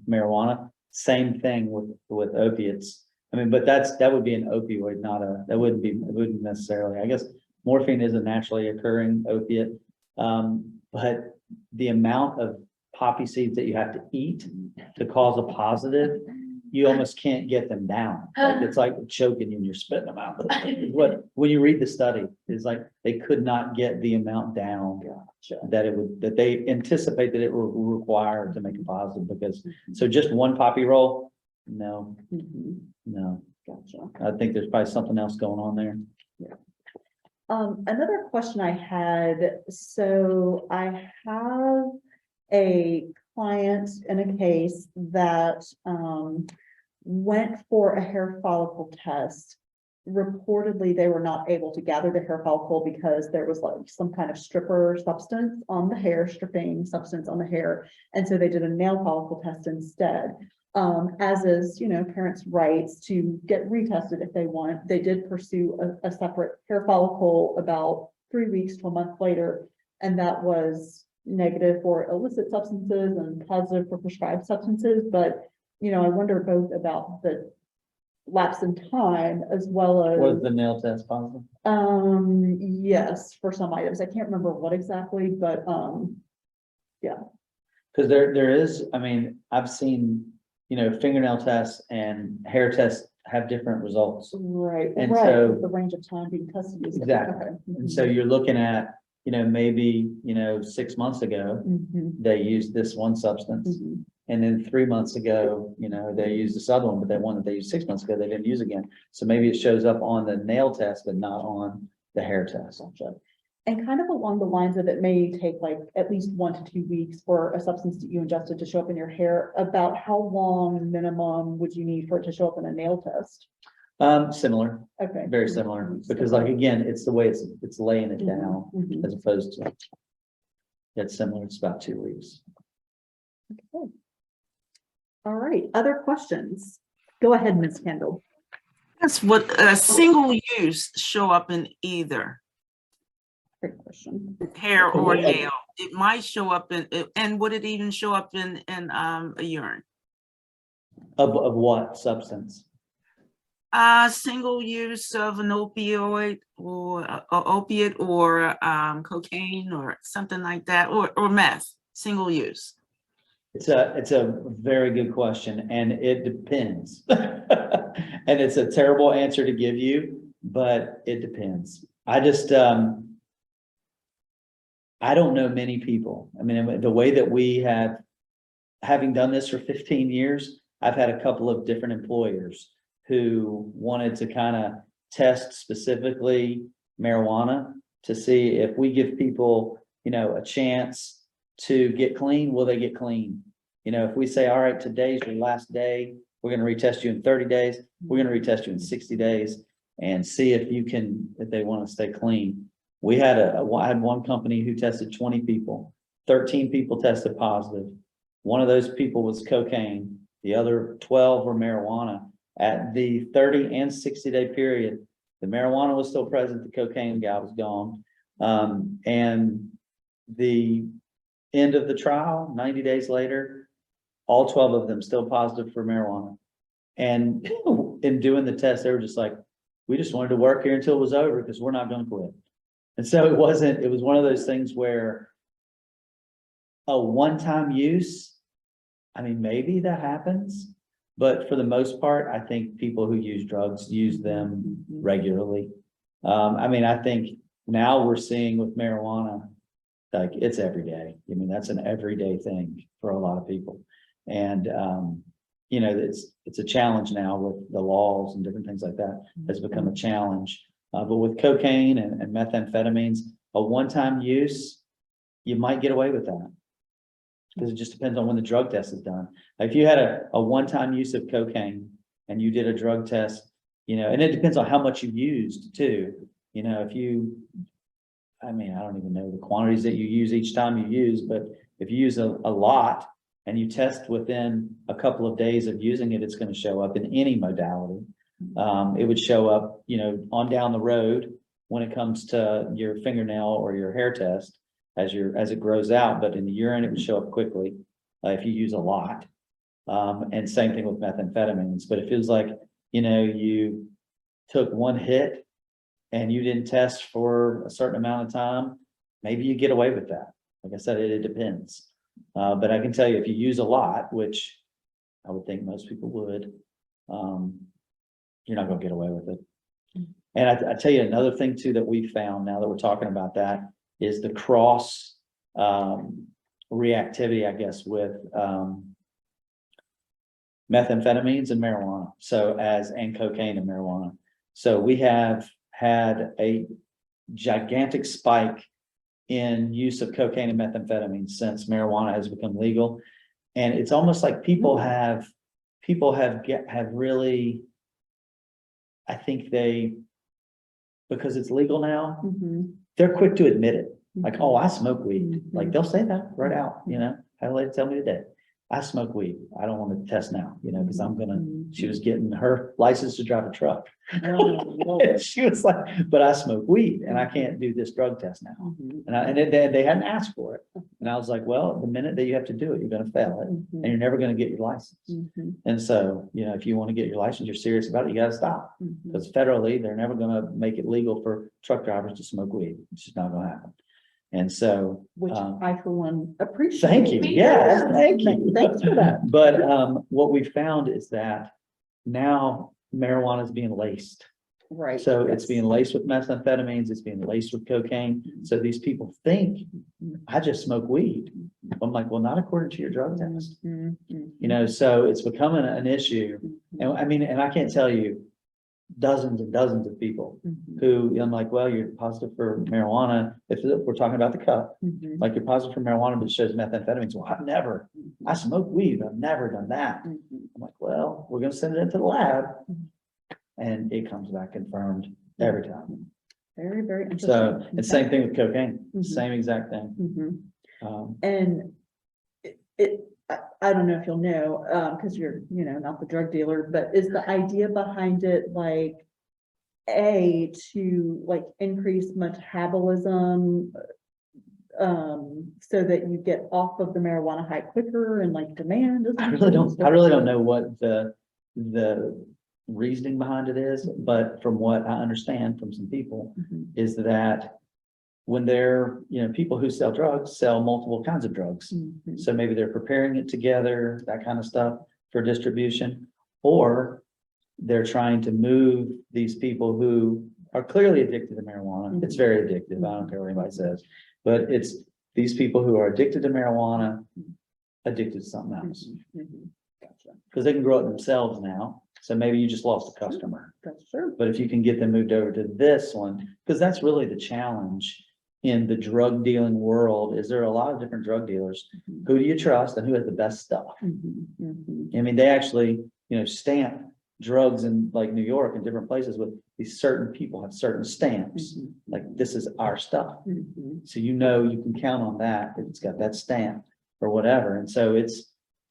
marijuana, same thing with opiates. I mean, but that would be an opioid, it wouldn't necessarily, I guess morphine is a naturally occurring opiate. But the amount of poppy seeds that you have to eat to cause a positive, you almost can't get them down. Like, it's like choking you and you're spitting them out. When you read the study, it's like they could not get the amount down that they anticipate that it will require to make a positive, because so just one poppy roll, no. Gotcha. I think there's probably something else going on there. Another question I had, so I have a client in a case that, went for a hair follicle test. Reportedly, they were not able to gather the hair follicle because there was like some kind of stripper substance on the hair, stripping substance on the hair. And so they did a nail follicle test instead. As is, parents' rights to get retested if they want. They did pursue a separate hair follicle about 3 weeks to a month later, and that was negative for illicit substances and positive for prescribed substances. But, I wonder both about the lapse in time as well Was as, the nail test positive? yes, for some items. I can't remember what exactly, but, Because there is, I mean, I've seen, fingernail tests and hair tests have different results. right, And right, so- with the range of time being tested. is different. Exactly. Okay. And so you're looking at, maybe, 6 months ago, Mhm, they used this one substance. mhm. And then 3 months ago, they used this other one, but that one that they used 6 months ago, they didn't use again. So maybe it shows up on the nail test, but not on the hair test. And kind of along the lines of it may take like at least 1 to 2 weeks for a substance that you ingested to show up in your hair. About how long minimum would you need for it to show up in a nail test? Similar, Okay. very similar, because like, again, it's the way it's laying it down Mhm. as opposed to. It's similar, it's about 2 weeks. Okay. All right, other questions? Go ahead, Ms. Kendall. That's what a single use show up in either Great question. hair or nail. It might show up in, and would it even show up in a urine? Of what substance? Single use of an opioid or opiate or cocaine or something like that, or meth, single use. It's a very good question, and it depends. And it's a terrible answer to give you, but it depends. I just, I don't know many people. I mean, the way that we have, having done this for 15 years, I've had a couple of different employers who wanted to kind of test specifically marijuana to see if we give people, a chance to get clean, will they get clean? If we say, all right, today's your last day, we're going to retest you in 30 days, we're going to retest you in 60 days and see if they want to stay clean. We had I had one company who tested 20 people, 13 people tested positive. One of those people was cocaine. The other 12 were marijuana. At the 30 and 60-day period, the marijuana was still present, the cocaine guy was gone. And the end of the trial, 90 days later, all 12 of them still positive for marijuana. And in doing the test, they were just like, we just wanted to work here until it was over because we're not going to quit. And so it was one of those things where a one-time use, I mean, maybe that happens, but for the most part, I think people who use drugs use them regularly. I mean, I think now we're seeing with marijuana, like it's every day. I mean, that's an everyday thing for a lot of people. And, it's a challenge now with the laws and different things like that has become a challenge. But with cocaine and methamphetamines, a one-time use, you might get away with that. Because it just depends on when the drug test is done. If you had a one-time use of cocaine and you did a drug test, and it depends on how much you used too. If you, I mean, I don't even know the quantities that you use each time you use, but if you use a lot and you test within a couple of days of using it, it's going to show up in any modality. It would show up, on down the road when it comes to your fingernail or your hair test as it grows out, but in the urine, it would show up quickly if you use a lot. And same thing with methamphetamines, but it feels like, you took one hit and you didn't test for a certain amount of time, maybe you get away with that. Like I said, it depends. But I can tell you if you use a lot, which I would think most people would, you're not going to get away with it. And I tell you another thing too that we found now that we're talking about that is the cross reactivity, I guess, with methamphetamines and marijuana. And cocaine and marijuana. So we have had a gigantic spike in use of cocaine and methamphetamine since marijuana has become legal. And it's almost like people have really, I think because it's legal now, Mhm. they're quick to admit it. Like, oh, I smoke weed. Mhm. Like, they'll say that right out, you know, had a lady tell me today, I smoke weed. I don't want to test now, you know, because she was getting her license to drive a truck. Oh, And she was like, but I smoke weed and I can't do this drug test now. Mhm. And they hadn't asked for it. And I was like, well, the minute that you have to do it, you're gonna fail it and you're never gonna get your license. Mhm. And so, you know, if you want to get your license, you're serious about it, you gotta stop. Mhm. Because federally, they're never gonna make it legal for truck drivers to smoke weed. It's just not gonna happen. And so, Which I for one appreciate. thank you. Yes, thank you. Thanks for that. But what we found is that now marijuana is being laced. Right. So it's yes. being laced with methamphetamines, it's being laced with cocaine. So these people think, I just smoke weed. I'm like, well, not according to your drug test. Mhm. You know, so it's becoming an issue. And I mean, and I can't tell you dozens and dozens of people Mhm. who, I'm like, well, you're positive for marijuana. If we're talking about the cup, Mhm. like you're positive for marijuana, but it shows methamphetamines. Well, I smoke weed, but I've never done that. Mhm. I'm like, well, we're gonna send it into the lab. And it comes back confirmed every time. Very, very interesting. So, and same thing with cocaine, Mhm. same exact thing. Mhm. And I don't know if you'll know, because you're, you know, not the drug dealer, but is the idea behind it like to like increase metabolism, so that you get off of the marijuana high quicker and like demand? I really don't know what the reasoning behind it is, but from what I understand from some people Mhm. is that when they're, you know, people who sell drugs sell multiple kinds of drugs. Mhm. So maybe they're preparing it together, that kind of stuff for distribution, or they're trying to move these people who are clearly addicted to marijuana. It's very addictive. I don't care what anybody says, but it's these people who are addicted to marijuana, addicted to something else, Mhm. Gotcha. because they can grow it themselves now. So maybe you just lost a customer, That's true. but if you can get them moved over to this one, because that's really the challenge in the drug dealing world, is there are a lot of different drug dealers. Mhm. Who do you trust and who has the best stuff? Mhm. Mhm. I mean, they actually, you know, stamp drugs in like New York and different places with these certain people have certain stamps. Mhm. Like, this is our stuff. Mhm. So you know, you can count on that if it's got that stamp or whatever. And so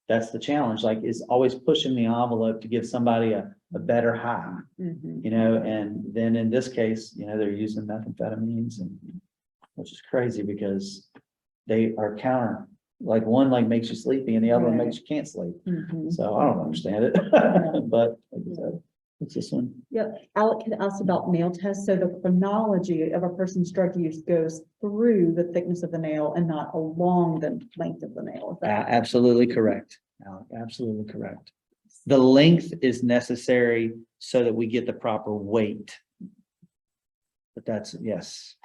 that's the challenge, like, is always pushing the envelope to give somebody a better high, Mhm. you know, and then in this case, you know, they're using methamphetamines and which is crazy because they are counter, like one like makes you sleepy and the other one Right. makes you can't sleep. Mhm. So I don't understand it, but like I said, it's this one. Yep, Alec had asked about nail tests. So the chronology of a person's drug use goes through the thickness of the nail and not along the length of the nail. Is that Absolutely correct. Alec, absolutely correct. The length is necessary so that we get the proper weight. But that's, yes.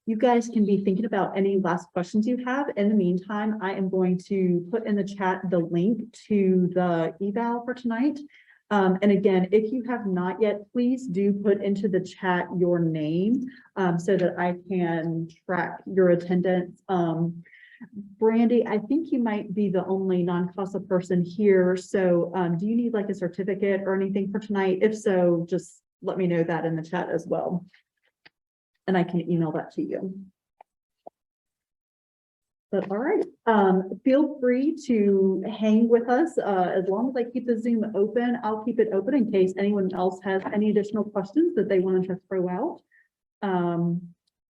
You guys can be thinking about any last questions you have. In the meantime, I am going to put in the chat the link to the eval for tonight. And again, if you have not yet, please do put into the chat your name, so that I can track your attendance. Brandy, I think you might be the only non-CASA person here. So do you need like a certificate or anything for tonight? If so, just let me know that in the chat as well. And I can email that to you. But all right, feel free to hang with us as long as I keep the Zoom open. I'll keep it open in case anyone else has any additional questions that they wanted to throw out.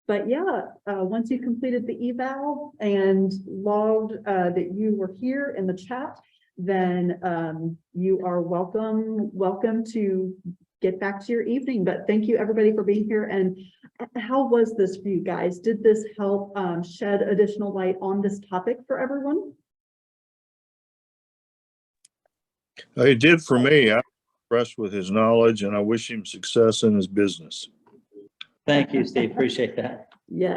But yeah, once you completed the eval and logged that you were here in the chat, then you are welcome to get back to your evening. But thank you everybody for being here. And how was this for you guys? Did this help shed additional light on this topic for everyone? It did for me. I'm impressed with his knowledge and I wish him success in his business. Thank you, Steve. Appreciate that. Yeah.